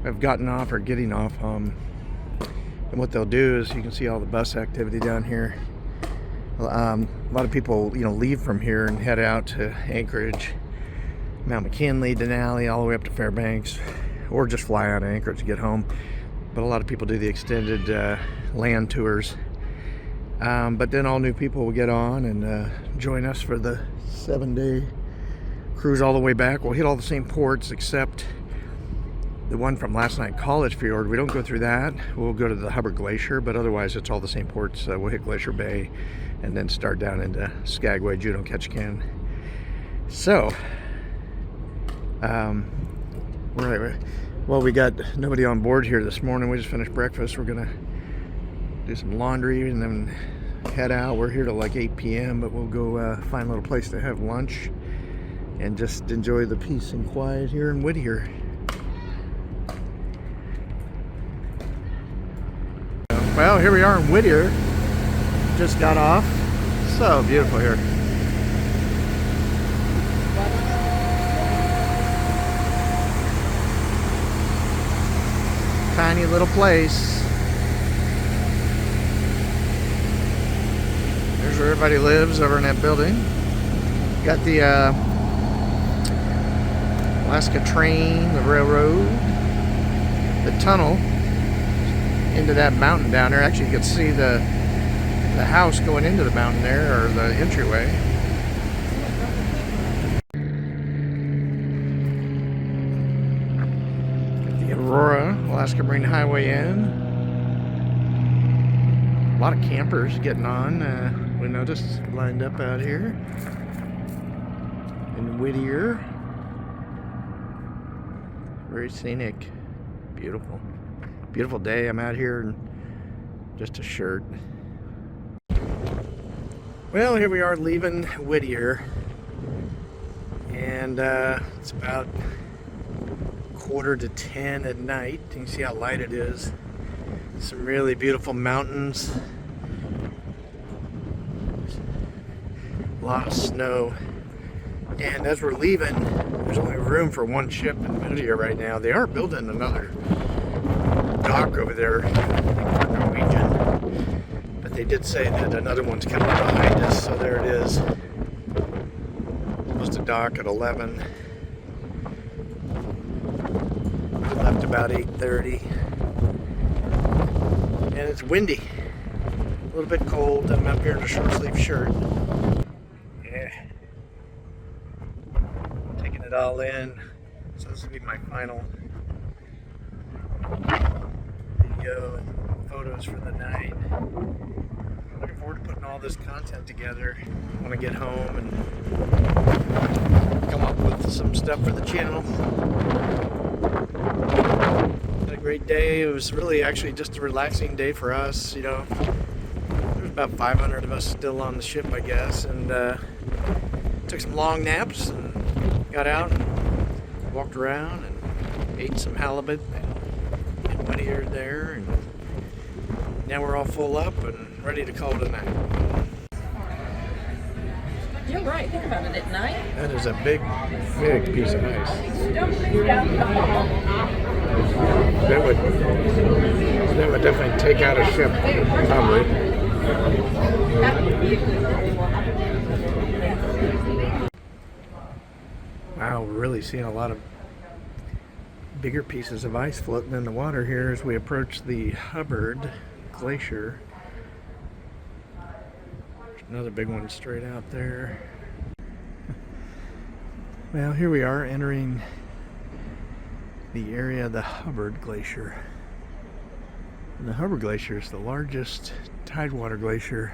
have gotten off or getting off. And what they'll do is, you can see all the bus activity down here. A lot of people, you know, leave from here and head out to Anchorage, Mount McKinley, Denali, all the way up to Fairbanks, or just fly out of Anchorage to get home. But a lot of people do the extended land tours. But then all new people will get on and join us for the 7-day cruise all the way back. We'll hit all the same ports except the one from last night, College Fjord. We don't go through that. We'll go to the Hubbard Glacier, but otherwise it's all the same ports. We'll hit Glacier Bay and then start down into Skagway, Juneau, Ketchikan. So, well, we got nobody on board here this morning. We just finished breakfast. We're gonna do some laundry and then head out. We're here till like 8 p.m., but we'll go find a little place to have lunch and just enjoy the peace and quiet here in Whittier. Well, here we are in Whittier. Just got off. So beautiful here. Tiny little place. There's where everybody lives, over in that building. Got the Alaska train, the railroad, the tunnel into that mountain down there. Actually, you can see the house going into the mountain there, or the entryway. Got the Aurora, Alaska Marine Highway Inn. A lot of campers getting on. We noticed lined up out here in Whittier. Very scenic, beautiful. Beautiful day. I'm out here in just a shirt. Well, here we are leaving Whittier, and it's about 9:45 at night. You can see how light it is. Some really beautiful mountains. A lot of snow. And as we're leaving, there's only room for one ship in Whittier right now. They are building another dock over there, Norwegian, but they did say that another one's coming behind us, so there it is. Supposed to dock at 11. We left about 8:30, and it's windy, a little bit cold. I'm up here in a short sleeve shirt. Yeah, taking it all in. So this will be my final video and photos for the night. Looking forward to putting all this content together. I want to get home and come up with some stuff for the channel. Had a great day. It was really actually just a relaxing day for us. You know, there's about 500 of us still on the ship, I guess, and took some long naps and got out and walked around and ate some halibut and Whittier there, and Now we're all full up and ready to call it a night. You're right. Think about it. At night, That is a big, big piece of ice. That would definitely take out a ship, probably. Wow, we're really seeing a lot of bigger pieces of ice floating in the water here as we approach the Hubbard Glacier. Another big one straight out there. Well, here we are entering the area of the Hubbard Glacier. And the Hubbard Glacier is the largest tidewater glacier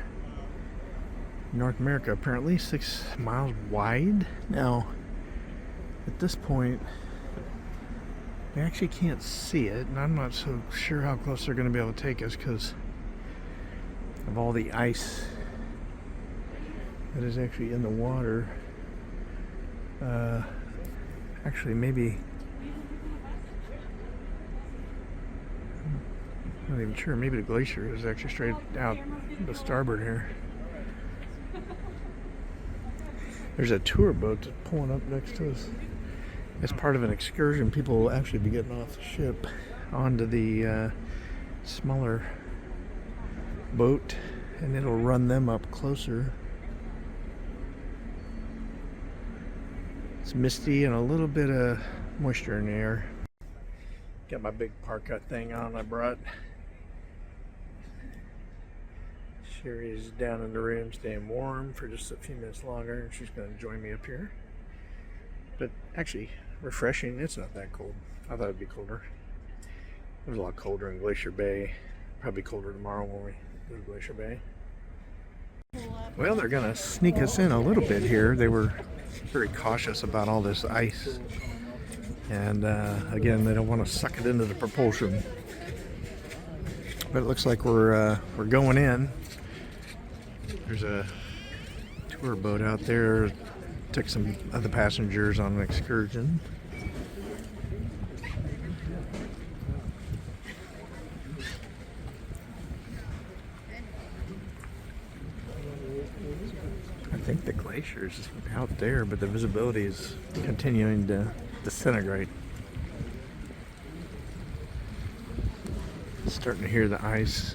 in North America, apparently 6 miles wide. Now, at this point, we actually can't see it, and I'm not so sure how close they're going to be able to take us because of all the ice that is actually in the water. Actually, maybe, I'm not even sure, maybe the glacier is actually straight out the starboard here. There's a tour boat that's pulling up next to us. As part of an excursion, people will actually be getting off the ship onto the smaller boat, and it'll run them up closer. It's misty and a little bit of moisture in the air. Got my big parka thing on I brought. Sherry's down in the room staying warm for just a few minutes longer, and she's going to join me up here. But actually, refreshing. It's not that cold. I thought it'd be colder. It was a lot colder in Glacier Bay. Probably colder tomorrow when we go to Glacier Bay. Well, they're going to sneak us in a little bit here. They were very cautious about all this ice. And again, they don't want to suck it into the propulsion. But it looks like we're going in. There's a tour boat out there. Took some other passengers on an excursion. I think the glacier's out there, but the visibility is continuing to disintegrate. Starting to hear the ice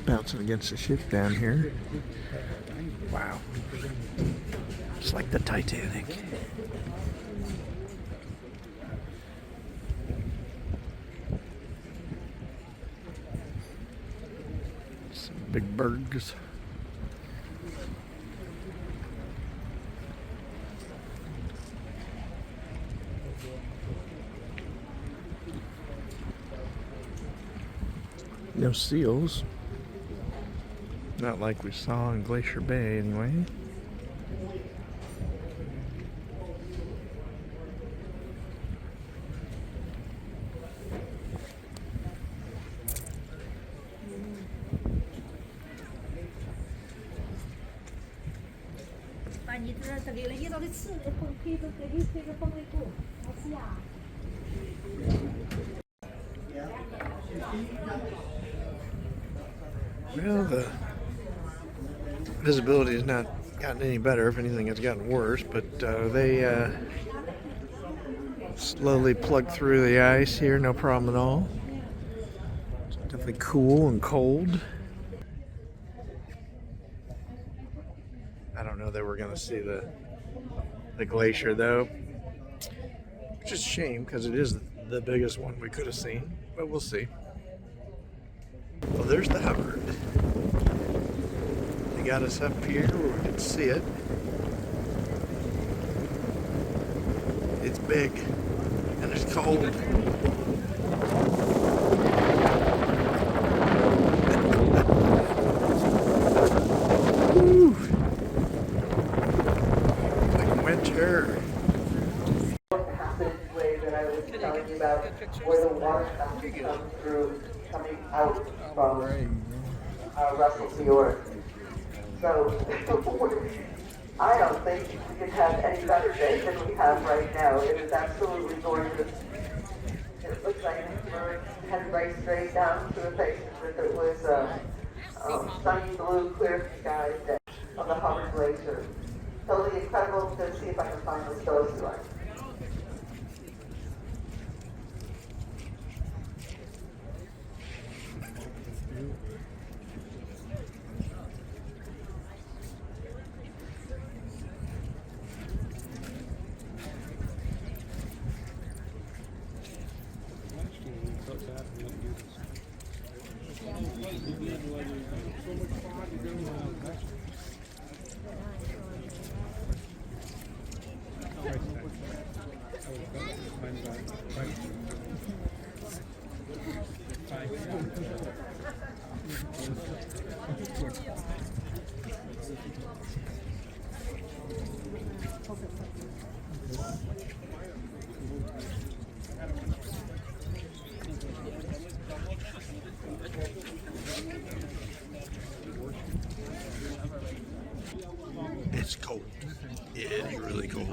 bouncing against the ship down here. Wow. It's like the Titanic. Some big bergs. No seals. Not like we saw in Glacier Bay, anyway. Well, the visibility has not gotten any better. If anything, it's gotten worse. But they slowly plug through the ice here, no problem at all. It's definitely cool and cold. I don't know that we're going to see the glacier, though. Which is a shame, because it is the biggest one we could have seen. But we'll see. Well, there's the Hubbard. They got us up here where we can see it. It's big and it's cold. Woo. Like winter. Passageway that I was telling you about, where the water comes through, coming out from Russell Fjord. So I don't think we could have any better day than we have right now. It is absolutely gorgeous. It looks like we're head right straight down to the face as if it was a sunny blue, clear sky day of the Hubbard Glacier. Totally incredible to see if I can find this photo slide. It's cold. Yeah, it's really cold.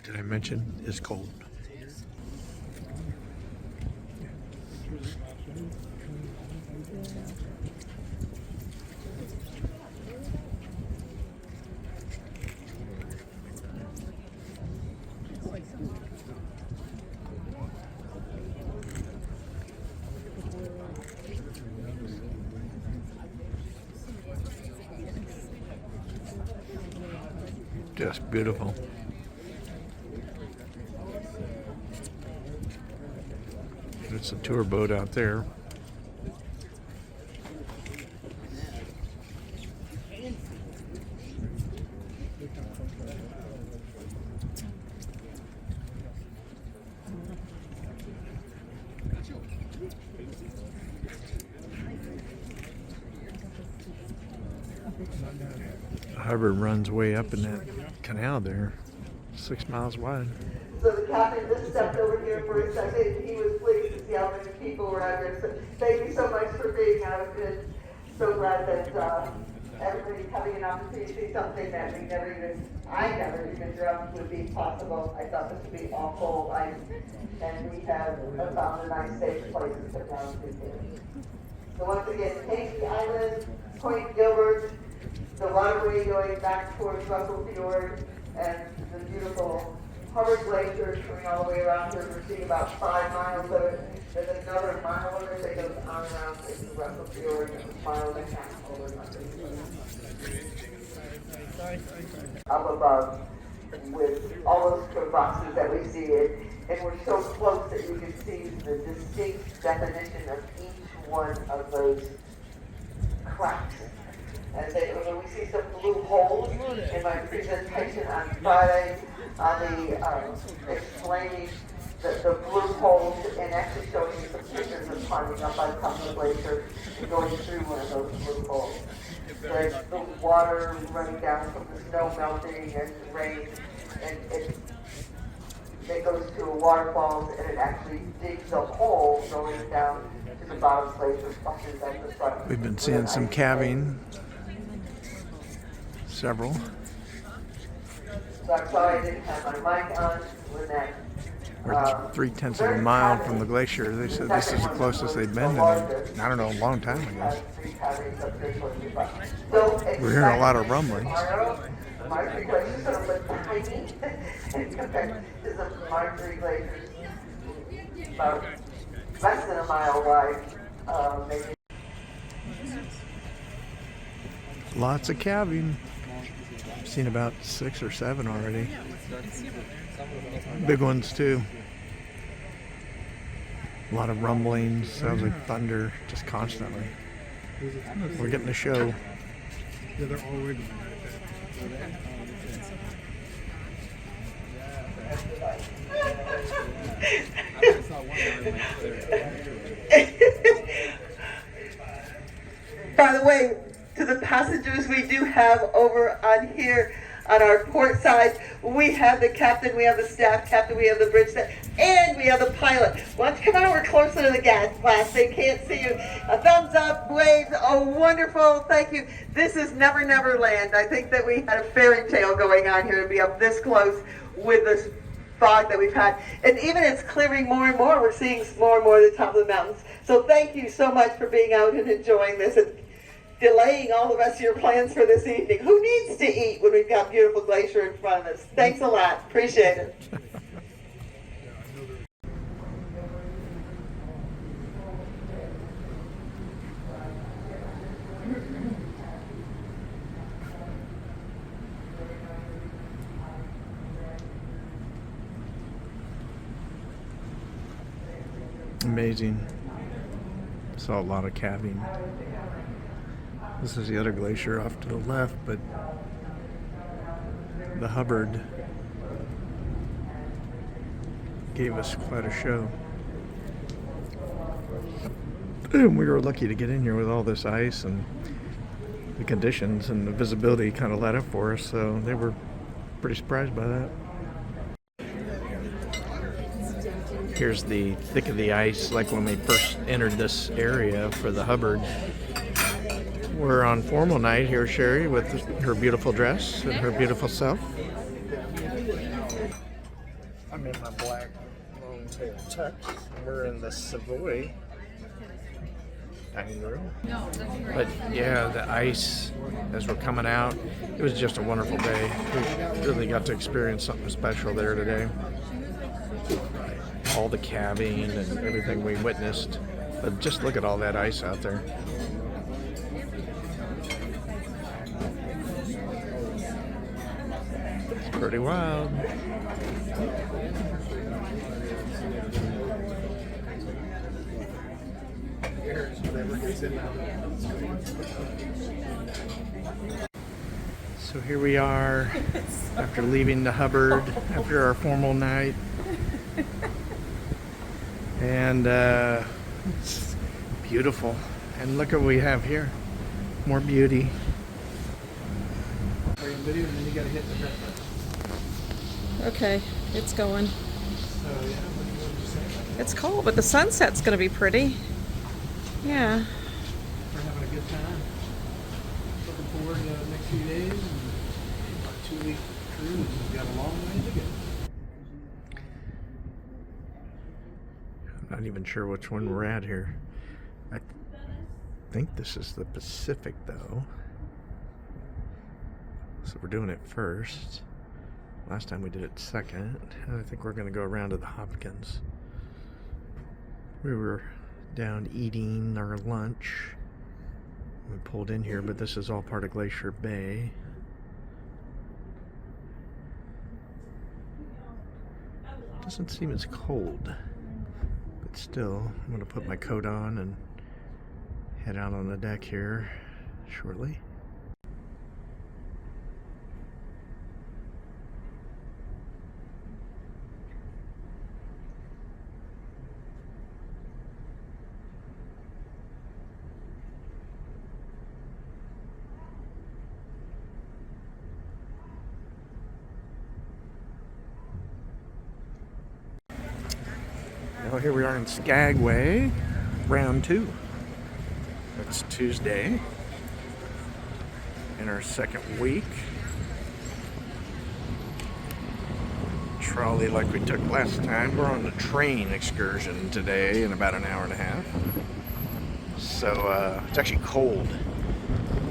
Did I mention it's cold? Just beautiful. It's a tour boat out there. Hubbard runs way up in that canal there, 6 miles wide. So the captain just stepped over here for a second. He was pleased to see how many people were out there. So thank you so much for being out. And so glad that everybody's having an opportunity to see something that I never even dreamt would be possible. I thought this would be awful ice, and we have found a nice safe place to sit down to here. So once again, Casey Island, Point Gilbert, the waterway going back towards Russell Fjord, and the beautiful Hubbard Glacier coming all the way around here. We're seeing about 5 miles of it. There's another mile of it that goes on and around into Russell Fjord, and a mile and a half over up above with all those crevasses that we see it. And we're so close that you can see the distinct definition of each one of those cracks. And when we see some blue holes in my presentation on Friday, on the explaining the blue holes and actually showing you some pictures of climbing up on top of the glacier and going through one of those blue holes. There's the water running down from the snow melting and the rain, and it goes to a waterfall, and it actually digs a hole going down to the bottom glacier, flushes out the front. We've been seeing some calving, several. So I'm sorry I didn't have my mic on when that. We're 3/10 of a mile from the glacier. They said this is the closest they'd been in, I don't know, a long time ago. We're hearing a lot of rumblings. The Marjorie Glacier is going to look tiny compared to the Marjorie Glacier, about less than a mile wide, maybe. Lots of calving. I've seen about 6 or 7 already. Big ones too. A lot of rumblings, sounds like thunder, just constantly. We're getting a show. Yeah, they're all waiting. passengers we do have over on here on our port side. We have the captain, we have the staff captain, we have the bridge staff, and we have the pilot. Why don't you come over closer to the gas glass? They can't see you. A thumbs up, wave. Oh, wonderful. Thank you. This is Never Never Land. I think that we had a fairy tale going on here to be up this close with this fog that we've had. And even it's clearing more and more. We're seeing more and more at the top of the mountains. So thank you so much for being out and enjoying this and delaying all the rest of your plans for this evening. Who needs to eat when we've got beautiful glacier in front of us? Thanks a lot. Appreciate it. Amazing. Saw a lot of calving. This is the other glacier off to the left, but the Hubbard gave us quite a show. And we were lucky to get in here with all this ice, and the conditions and the visibility kind of let up for us, so they were pretty surprised by that. Here's the thick of the ice, like when we first entered this area for the Hubbard. We're on formal night here, Sherry, with her beautiful dress and her beautiful self. I'm in my black long tail tux. We're in the Savoy dining room. But yeah, the ice as we're coming out, it was just a wonderful day. We really got to experience something special there today. All the calving and everything we witnessed. But just look at all that ice out there. It's pretty wild. So here we are after leaving the Hubbard after our formal night. And it's beautiful. And look what we have here. More beauty. Okay, it's going. It's cold, but the sunset's going to be pretty. Yeah. We're having a good time. Looking forward to the next few days and our 2-week cruise. We've got a long way to go. I'm not even sure which one we're at here. I think this is the Pacific, though. So we're doing it first. Last time we did it second. I think we're going to go around to the Hopkins. We were down eating our lunch. We pulled in here, but this is all part of Glacier Bay. Doesn't seem as cold. But still, I'm going to put my coat on and head out on the deck here shortly. Well, here we are in Skagway, round 2. It's Tuesday in our second week. Trolley like we took last time. We're on the train excursion today in about an hour and a half. So it's actually cold.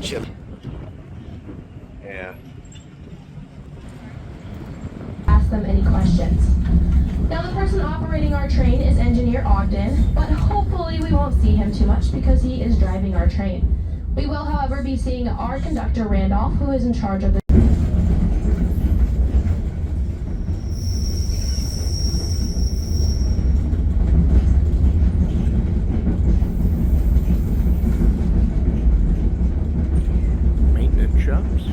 Chilly. Yeah. Ask them any questions. Now the person operating our train is Engineer Ogden, but hopefully we won't see him too much because he is driving our train. We will, however, be seeing our conductor Randolph, who is in charge of the Maintenance shops.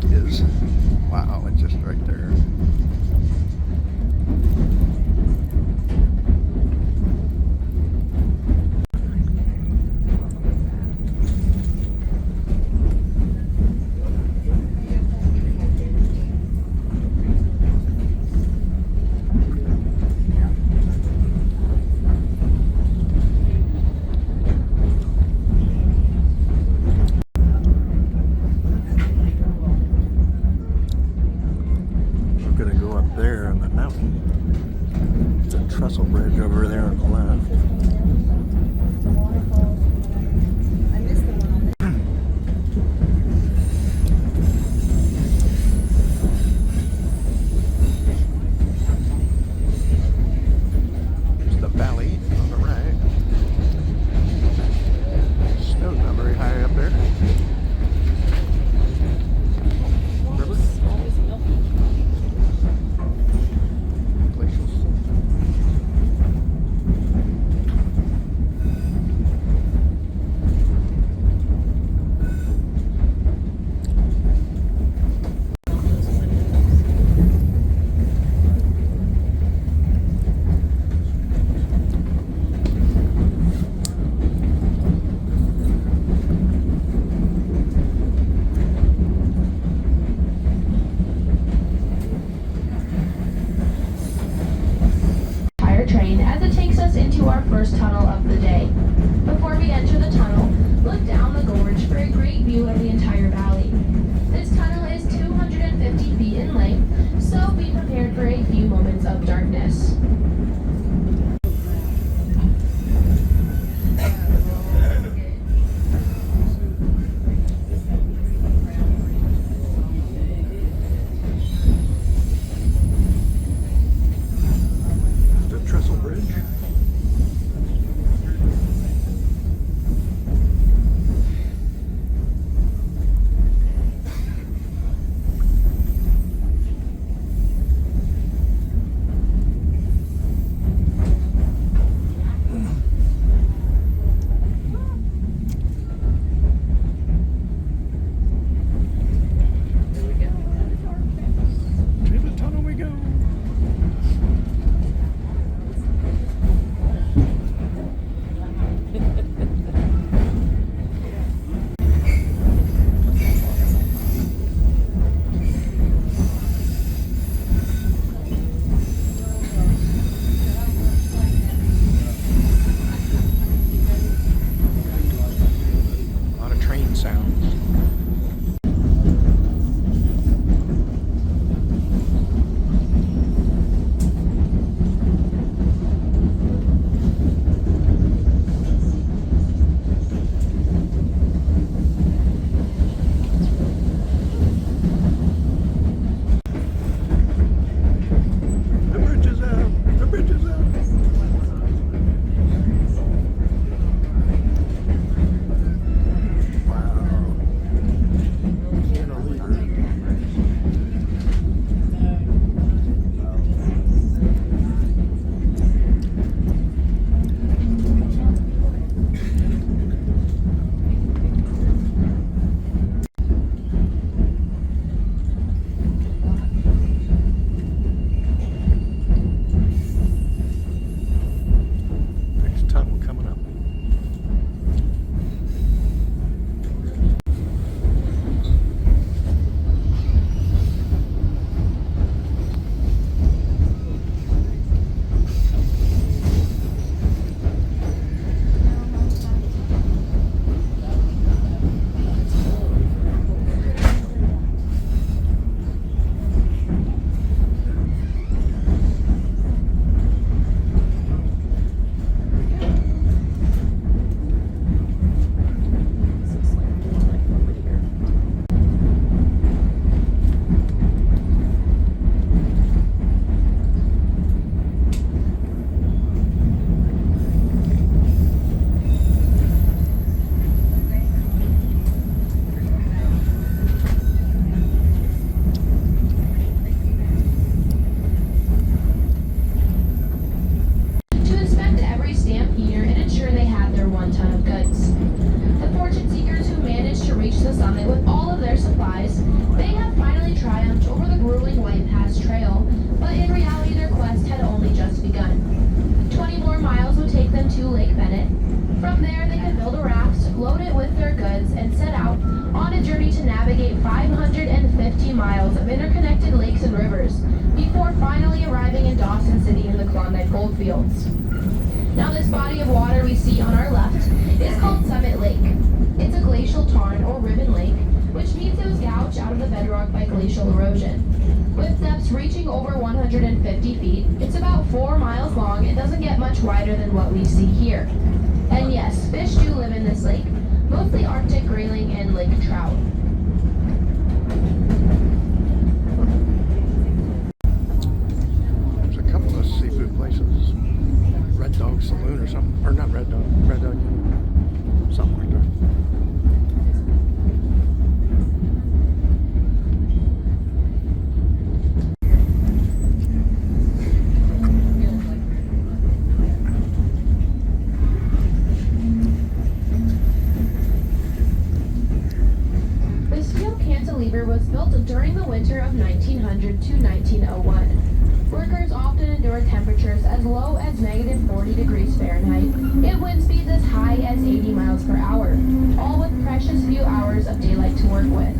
is, wow, it's just right there. We're gonna navigate 550 miles of interconnected lakes and rivers before finally arriving in Dawson City in the Klondike Goldfields. Now this body of water we see on our left is called Summit Lake. It's a glacial tarn or ribbon lake, which means it was gouged out of the bedrock by glacial erosion. With depths reaching over 150 feet, it's about 4 miles long and doesn't get much wider than what we see here. And yes, fish do live in this lake, mostly Arctic grayling and lake trout. There's a couple of seafood places. Red Dog Saloon or something. Or not Red Dog. Red Dog. Something like that. The steel cantilever was built during the winter of 1900 to 1901. Workers often endure temperatures as low as negative 40 degrees Fahrenheit and wind speeds as high as 80 miles per hour, all with precious few hours of daylight to work with.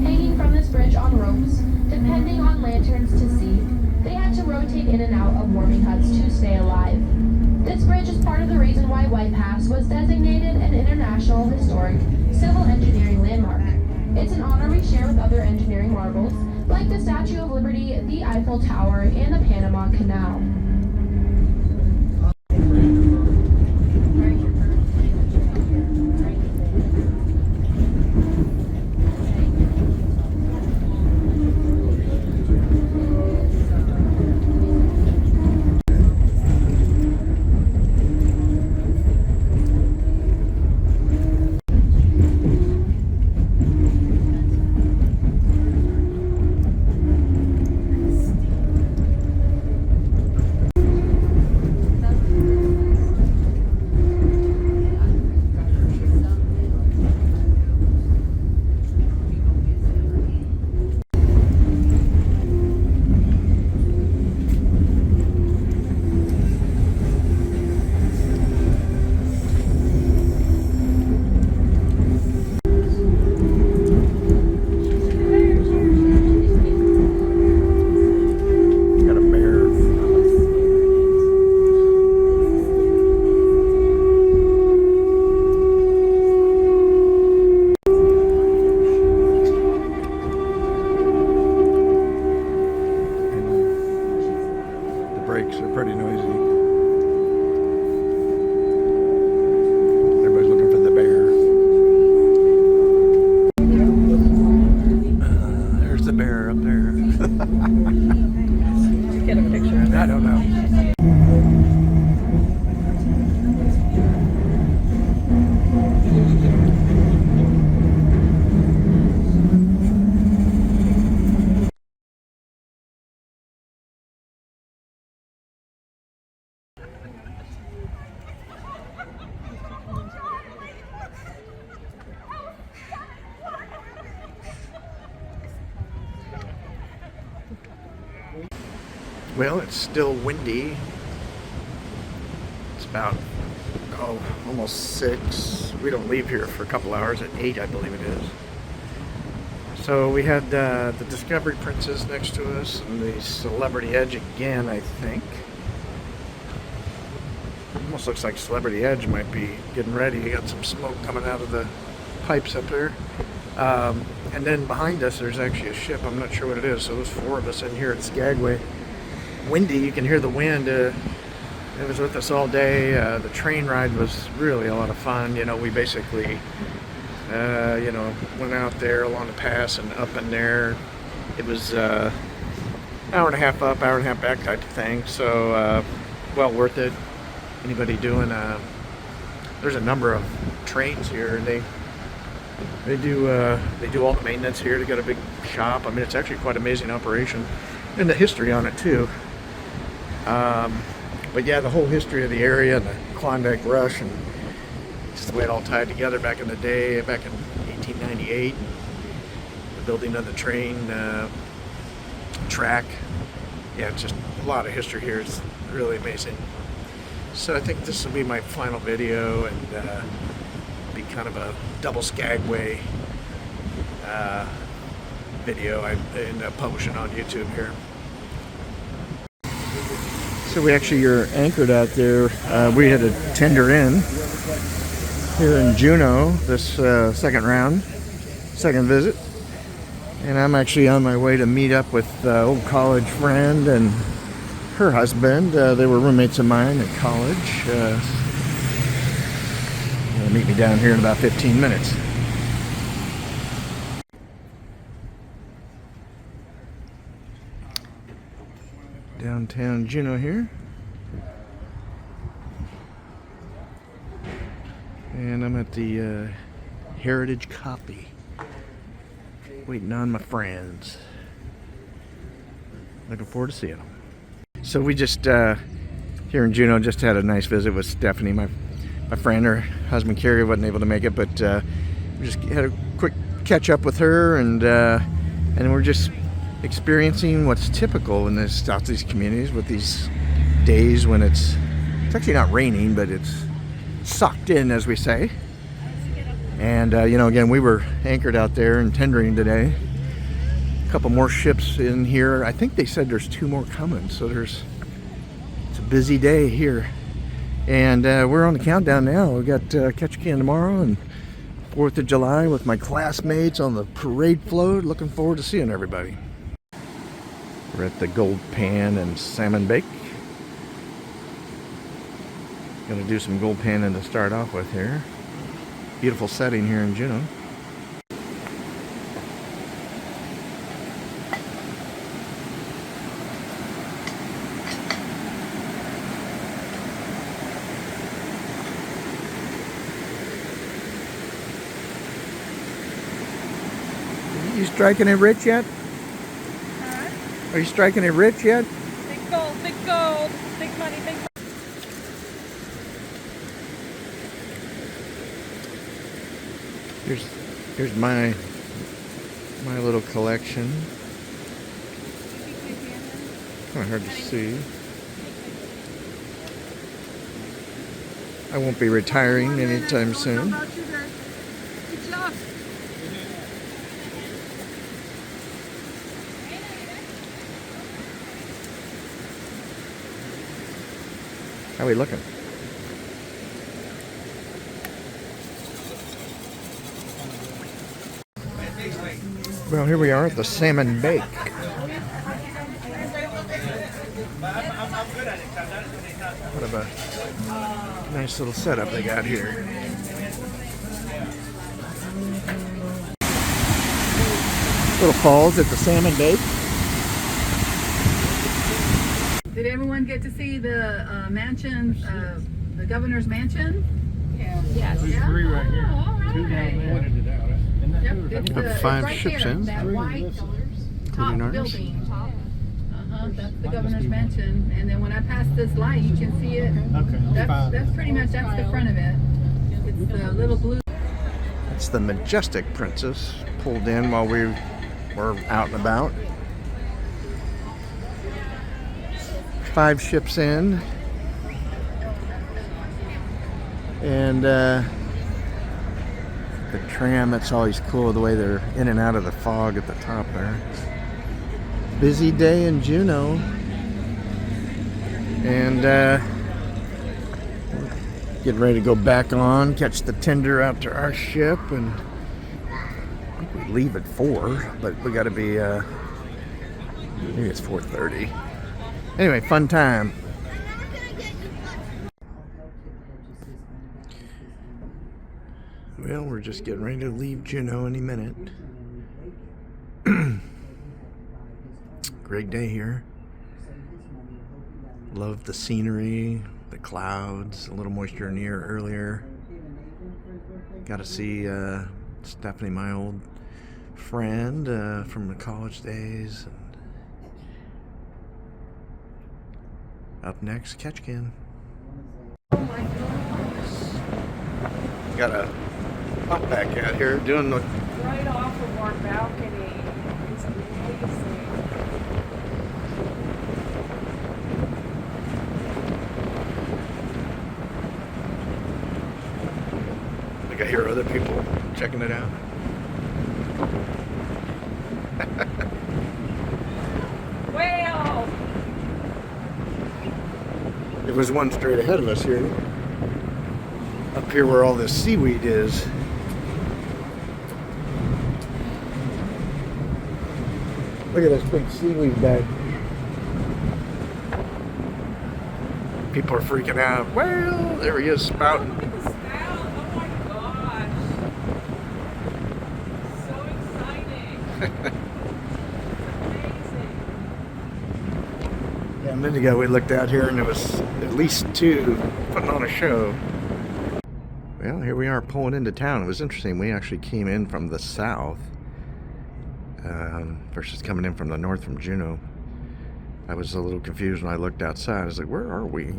Hanging from this bridge on ropes, depending on lanterns to see, they had to rotate in and out of warming huts to stay alive. This bridge is part of the reason why White Pass was designated an International Historic Civil Engineering Landmark. It's an honor we share with other engineering marvels, like the Statue of Liberty, the Eiffel Tower, and the Panama Canal. Got a bear. The brakes are pretty noisy. Everybody's looking for the bear. There's the bear up there. Get a picture of it. I don't know. Well, it's still windy. It's about, almost 6. We don't leave here for a couple hours at 8, I believe it is. So we had the Discovery Princess next to us and the Celebrity Edge again, I think. Almost looks like Celebrity Edge might be getting ready. You got some smoke coming out of the pipes up there. And then behind us there's actually a ship. I'm not sure what it is. So there's 4 of us in here at Skagway. Windy, you can hear the wind. It was with us all day. The train ride was really a lot of fun. You know, we basically went out there along the pass and up in there. It was hour and a half up, hour and a half back type of thing. So well worth it. Anybody doing there's a number of trains here, and they do all the maintenance here. They got a big shop. I mean, it's actually quite an amazing operation, and the history on it too. But yeah, the whole history of the area and the Klondike Rush, and just the way it all tied together back in the day, back in 1898, the building of the train track. Yeah, it's just a lot of history here. It's really amazing. So I think this will be my final video, and be kind of a double Skagway video I end up publishing on YouTube here. So we actually are anchored out there. We had to tender in here in Juneau this second visit. And I'm actually on my way to meet up with old college friend and her husband. They were roommates of mine at college. They'll meet me down here in about 15 minutes. Downtown Juneau here. And I'm at the Heritage Coffee. Waiting on my friends. Looking forward to seeing them. So we just, here in Juneau, just had a nice visit with Stephanie, my friend. Her husband Carrie wasn't able to make it, but we just had a quick catch up with her, and we're just experiencing what's typical in the Southeast communities with these days when it's actually not raining, but it's sucked in, as we say. And again, we were anchored out there and tendering today. A couple more ships in here. I think they said there's 2 more coming, so it's a busy day here. And we're on the countdown now. We got Ketchikan tomorrow and 4th of July with my classmates on the parade float. Looking forward to seeing everybody. We're at the Gold Pan and Salmon Bake. Gonna do some gold panning to start off with here. Beautiful setting here in Juneau. You striking it rich yet? Are you striking it rich yet? Big gold, big money, big money. Here's my little collection. Kind of hard to see. I won't be retiring anytime soon. How are we looking? Well, here we are at the Salmon Bake. What a nice little setup they got here. Little falls at the Salmon Bake. Did everyone get to see the mansion, the governor's mansion? Yeah. Yes. There's 3 right here. Oh, all right. 2 down there. Pointed it out. Yep, it's, Have 5 right ships there, in, that white including top ours. building. That's the governor's mansion. And then when I pass this light, you can see it. Okay. That's pretty much, that's the front of it. It's the little blue. It's the Majestic Princess, pulled in while we were out and about. 5 ships in. And the tram, that's always cool, the way they're in and out of the fog at the top there. Busy day in Juneau. And getting ready to go back on, catch the tender out to our ship, and I think we leave at 4, but we gotta be, maybe it's 4:30. Anyway, fun time. Well, we're just getting ready to leave Juneau any minute. Great day here. Love the scenery, the clouds, a little moisture in the air earlier. Got to see Stephanie, my old friend from the college days. And up next, Ketchikan. Got a pump back out here doing the Right off of our balcony. It's amazing. I hear other people checking it out. was one straight ahead of us here. Up here where all this seaweed is. Look at this big seaweed bed. People are freaking out. Well, there he is spouting. Look at the spout. Oh my gosh. So exciting. Amazing. Yeah, a minute ago we looked out here and there was at least two putting on a show. Well, here we are pulling into town. It was interesting. We actually came in from the south versus coming in from the north from Juneau. I was a little confused when I looked outside. I was like, where are we?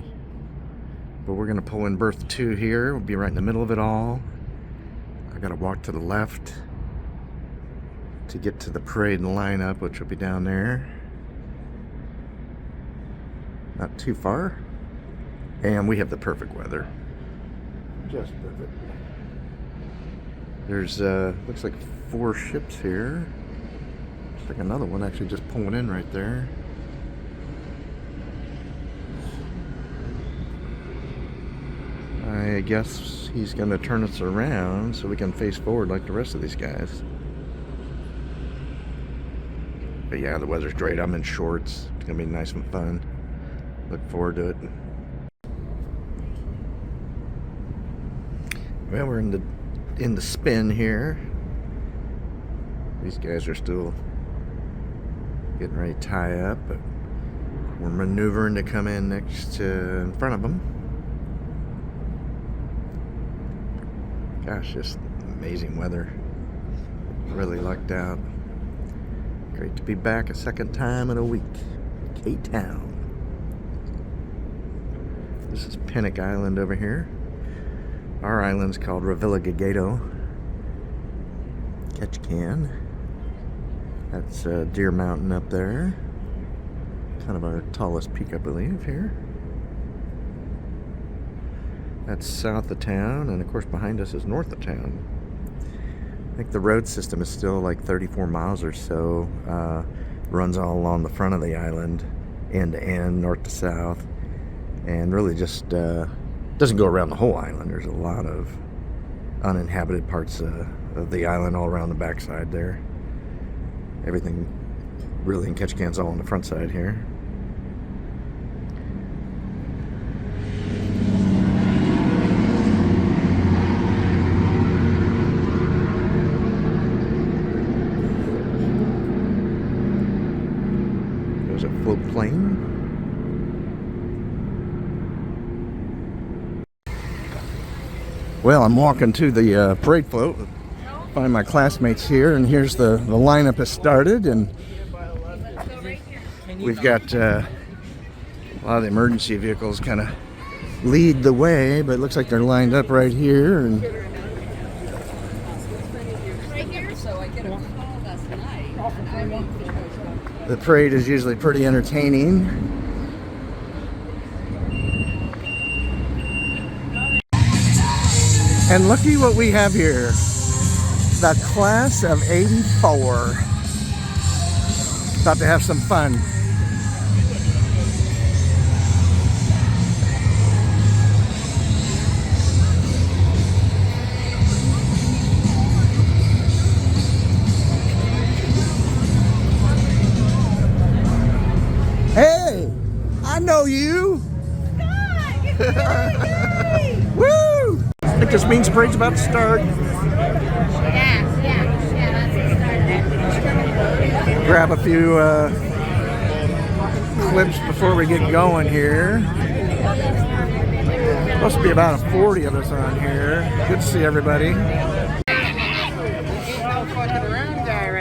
But we're going to pull in berth 2 here. We'll be right in the middle of it all. I got to walk to the left to get to the parade and lineup, which will be down there. Not too far. And we have the perfect weather. Just perfect. There's, looks like 4 ships here. Looks like another one actually just pulling in right there. I guess he's going to turn us around so we can face forward like the rest of these guys. But yeah, the weather's great. I'm in shorts. It's going to be nice and fun. Look forward to it. Well, we're in the spin here. These guys are still getting ready to tie up, but we're maneuvering to come in in front of them. Gosh, just amazing weather. Really lucked out. Great to be back a second time in a week. K-Town. This is Pennock Island over here. Our island's called Revillagigedo. Ketchikan. That's Deer Mountain up there. Kind of our tallest peak, I believe, here. That's south of town, and of course behind us is north of town. I think the road system is still like 34 miles or so. Runs all along the front of the island, end to end, north to south, and really just doesn't go around the whole island. There's a lot of uninhabited parts of the island all around the backside there. Everything really in Ketchikan's all on the front side here. There's a float plane. Well, I'm walking to the parade float. Find my classmates here, and here's the lineup has started, and we've got a lot of the emergency vehicles kind of lead the way, but it looks like they're lined up right here. And the parade is usually pretty entertaining. And looky what we have here. The class of '84. About to have some fun. Hey, I know you. Woo! I think this means parade's about to start. Grab a few clips before we get going here. Supposed to be about 40 of us on here. Good to see everybody.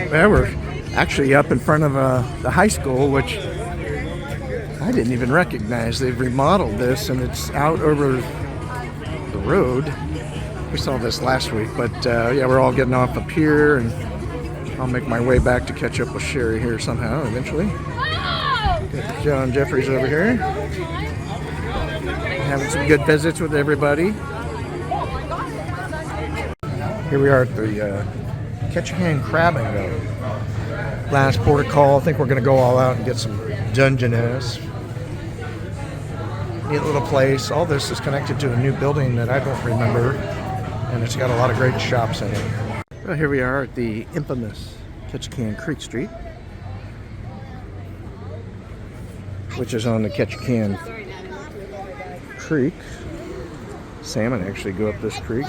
Well, we're actually up in front of the high school, which I didn't even recognize. They've remodeled this, and it's out over the road. We saw this last week, but yeah, we're all getting off up here, and I'll make my way back to catch up with Sherry here somehow eventually. Got John Jeffries over here, having some good visits with everybody. Here we are at the Ketchikan Crab and Go. Last port of call. I think we're going to go all out and get some Dungeness. neat little place. All this is connected to a new building that I don't remember, and it's got a lot of great shops in it. Well, here we are at the infamous Ketchikan Creek Street, which is on the Ketchikan Creek. Salmon actually go up this creek.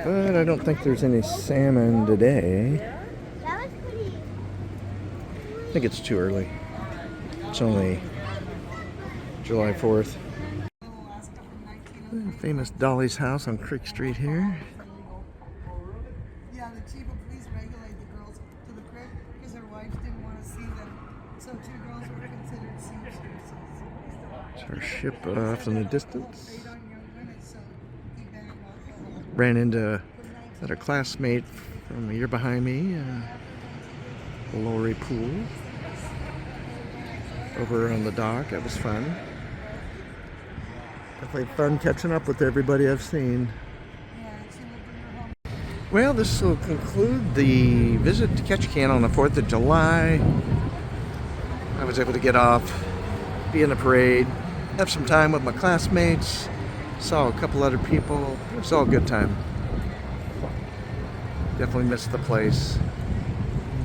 But I don't think there's any salmon today. I think it's too early. It's only July 4th. The famous Dolly's house on Creek Street here. Yeah, the chief of police regulated the girls to the creek because their wives didn't want to see them. So 2 girls were considered seamstresses. It's our ship off in the distance. Preyed on young women, so he banned alcohol. Ran into another classmate from a year behind me, Lori Poole, over on the dock. That was fun. Definitely fun catching up with everybody I've seen. Well, this will conclude the visit to Ketchikan on the 4th of July. I was able to get off, be in the parade, have some time with my classmates, saw a couple other people. It was all a good time. Definitely missed the place,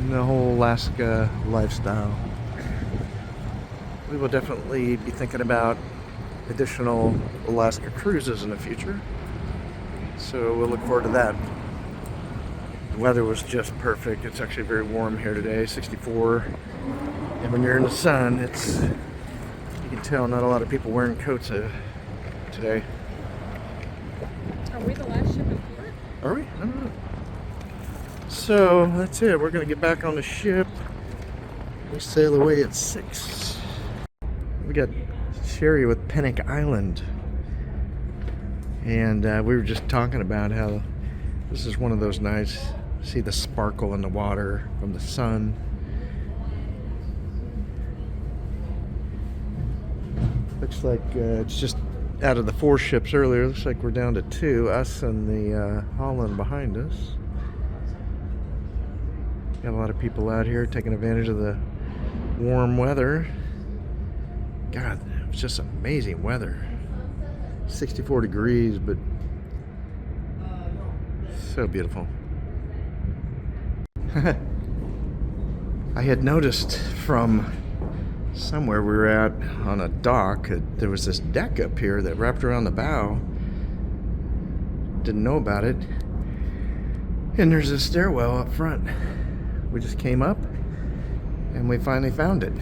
the whole Alaska lifestyle. We will definitely be thinking about additional Alaska cruises in the future, so we'll look forward to that. The weather was just perfect. It's actually very warm here today, 64, and when you're in the sun, it's, you can tell not a lot of people wearing coats today. Are we the last ship in port? Are we? I don't know. So that's it. We're gonna get back on the ship. We sail away at 6. We got Sherry with Pennock Island, and we were just talking about how this is one of those nights. See the sparkle in the water from the sun. Looks like it's just out of the 4 ships earlier. Looks like we're down to 2, us and the Holland behind us. Got a lot of people out here taking advantage of the warm weather. God, it was just amazing weather. 64 degrees, but so beautiful. I had noticed from somewhere we were at on a dock that there was this deck up here that wrapped around the bow. Didn't know about it. And there's a stairwell up front. We just came up and we finally found it.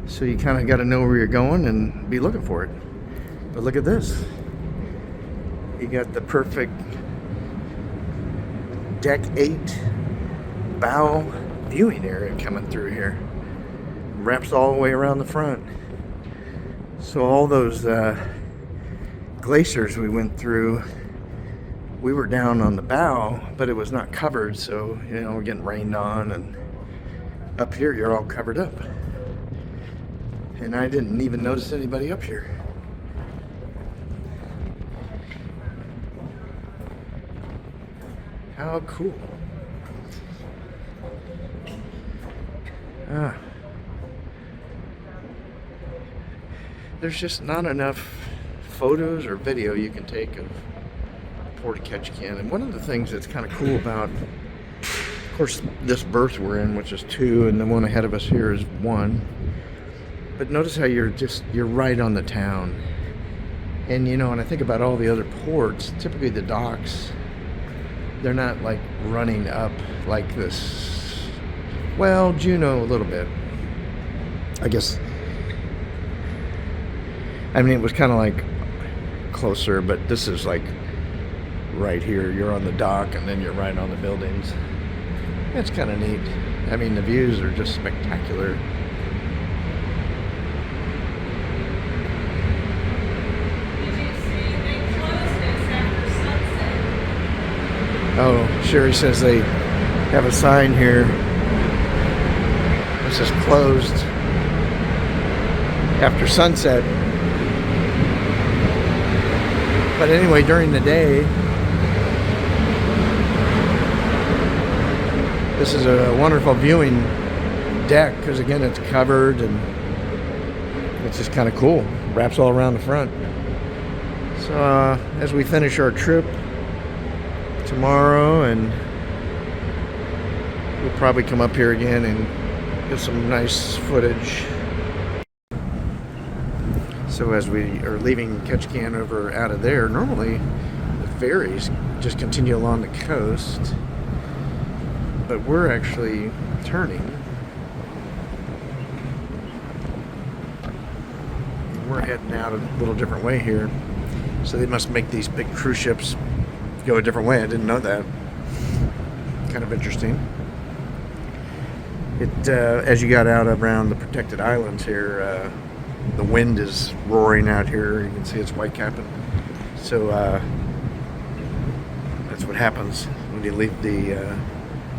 So you kind of got to know where you're going and be looking for it. But look at this. You got the perfect deck 8 bow viewing area coming through here. Wraps all the way around the front. So all those glaciers we went through, we were down on the bow, but it was not covered, so you know, we're getting rained on, and up here you're all covered up. And I didn't even notice anybody up here. How cool. There's just not enough photos or video you can take of Port of Ketchikan. And one of the things that's kind of cool about, of course, this berth we're in, which is 2, and the one ahead of us here is 1. But notice how you're right on the town. And you know, when I think about all the other ports, typically the docks, they're not like running up like this. Well, Juneau a little bit, I guess. I mean, it was kind of like closer, but this is like right here. You're on the dock and then you're right on the buildings. It's kind of neat. I mean, the views are just spectacular. Oh, Sherry says they have a sign here. This is closed after sunset. But anyway, during the day, This is a wonderful viewing deck because again it's covered and it's just kind of cool. Wraps all around the front. So as we finish our trip tomorrow, and we'll probably come up here again and get some nice footage. So as we are leaving Ketchikan over out of there, normally the ferries just continue along the coast, but we're actually turning. We're heading out a little different way here. So they must make these big cruise ships go a different way. I didn't know that. Kind of interesting. It as you got out around the protected islands here, the wind is roaring out here. You can see it's white capping. So that's what happens when you leave the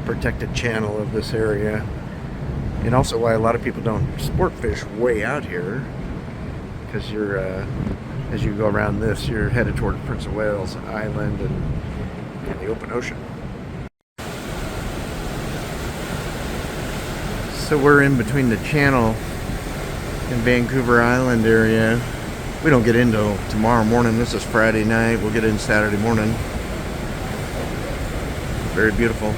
protected channel of this area. And also why a lot of people don't sport fish way out here, because you're as you go around this, you're headed toward Prince of Wales Island and the open ocean. So we're in between the channel and Vancouver Island area. We don't get in till tomorrow morning. This is Friday night. We'll get in Saturday morning. Very beautiful.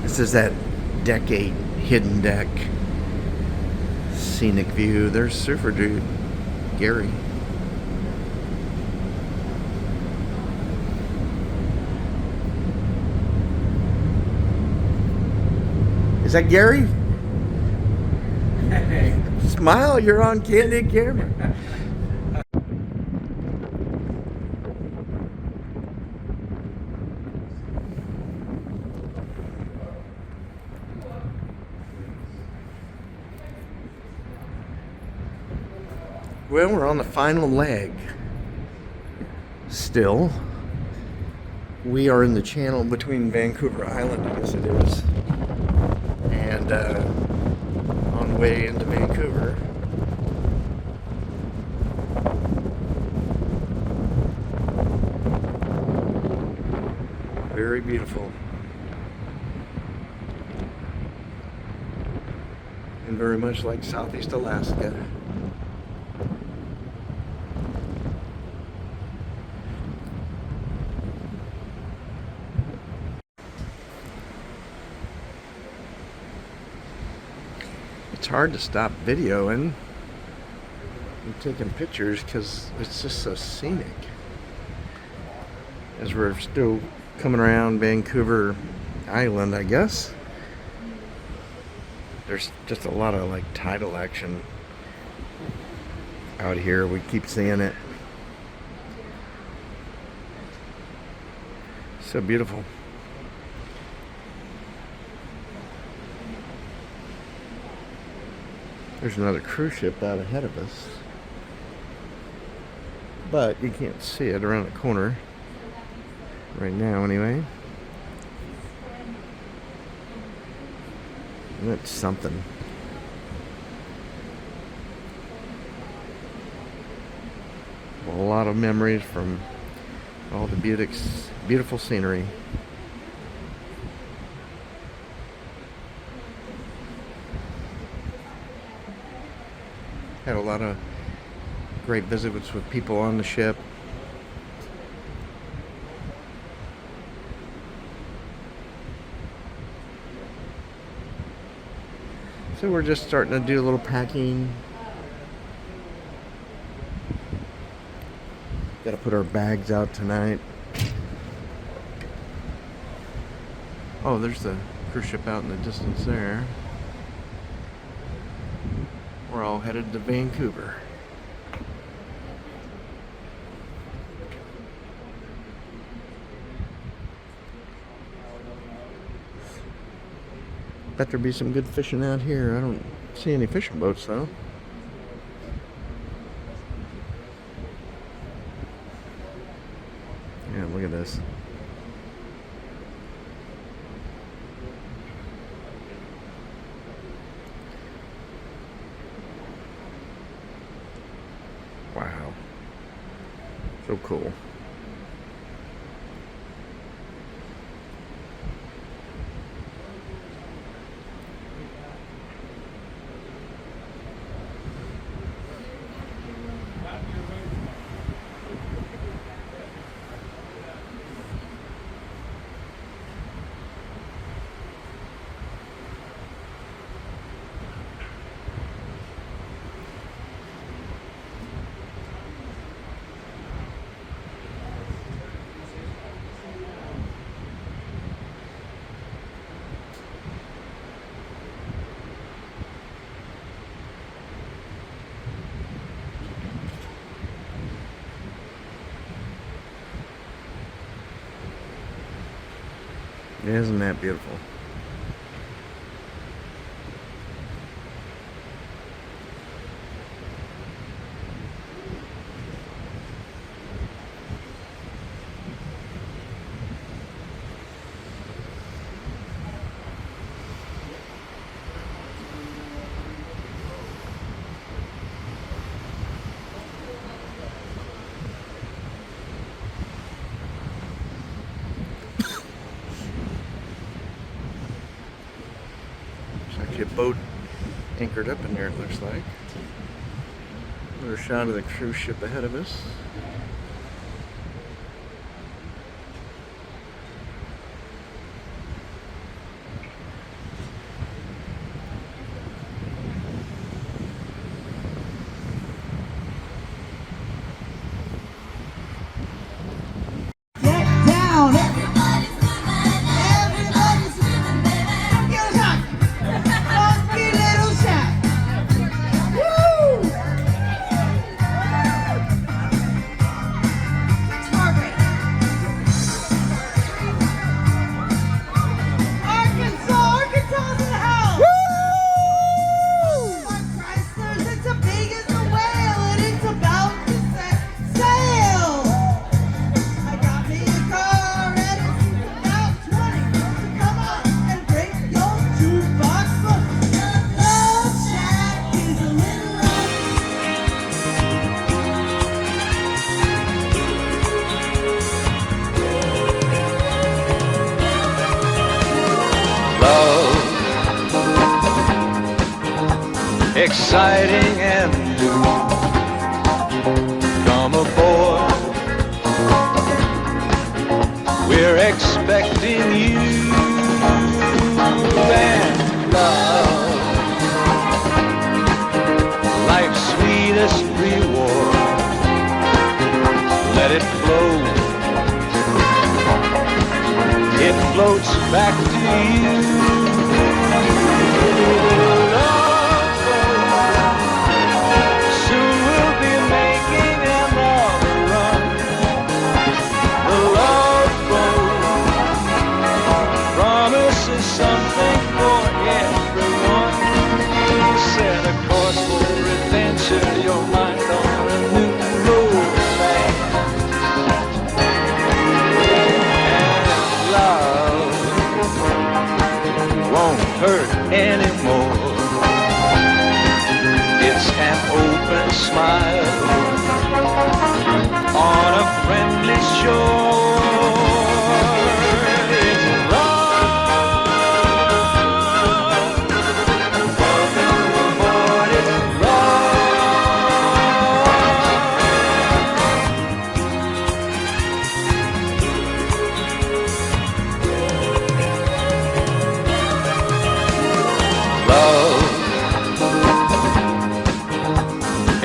This is that decade hidden deck. Scenic view. There's surfer dude, Gary. Is that Gary? Smile, you're on candid camera. Well, we're on the final leg. Still, we are in the channel between Vancouver Island, I guess it is, and on the way into Vancouver. Very beautiful. And very much like Southeast Alaska. It's hard to stop videoing and taking pictures because it's just so scenic. As we're still coming around Vancouver Island, I guess. There's just a lot of like tidal action out here. We keep seeing it. So beautiful. There's another cruise ship out ahead of us, but you can't see it around the corner right now anyway. That's something. A lot of memories from all the beautiful scenery. Had a lot of great visits with people on the ship. So we're just starting to do a little packing. Got to put our bags out tonight. Oh, there's the cruise ship out in the distance there. We're all headed to Vancouver. Bet there'll be some good fishing out here. I don't see any fishing boats though. Yeah, look at this. Wow. So cool. Isn't that beautiful? There's actually a boat anchored up in there, it looks like. Another shot of the cruise ship ahead of us. Exciting and new. Come aboard. We're expecting you and love. Life's sweetest reward. Let it flow. It floats back to you. Something for everyone. Set a course for adventure, your mind on a new romance. And love won't hurt anymore. It's an open smile on a friendly shore.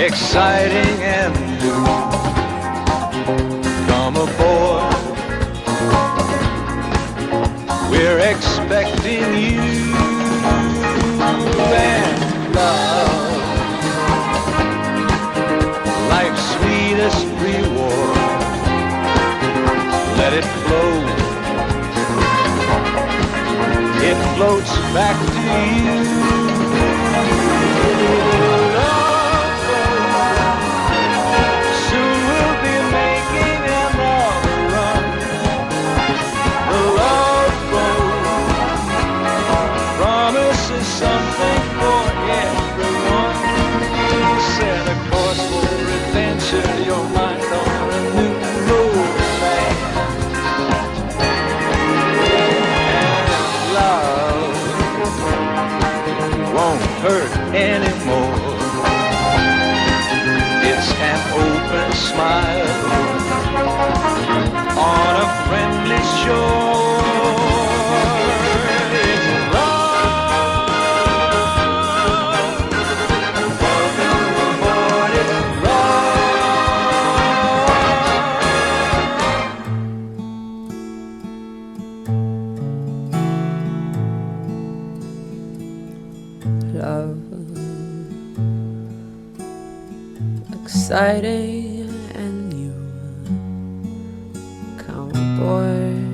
Exciting and new. Come aboard. We're expecting you and love. Life's sweetest reward. Let it flow. It floats back to you. Something for everyone. Set a course for adventure, your mind on a new romance. And love won't hurt anymore. It's an open smile on a friendly shore. Exciting and new. Come aboard.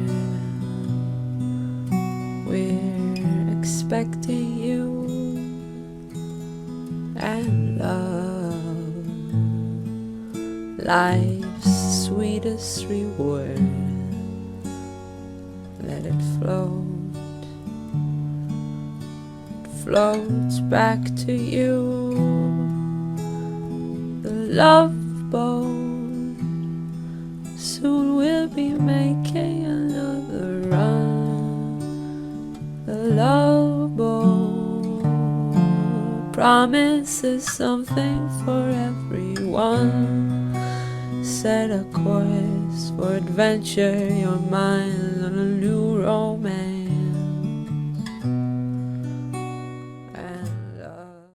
expecting you and love, life's sweetest reward. Let it float, it floats back to you. The love boat, soon we'll be making another run. The love boat promises something for everyone. Set a course for adventure, your mind on a new romance.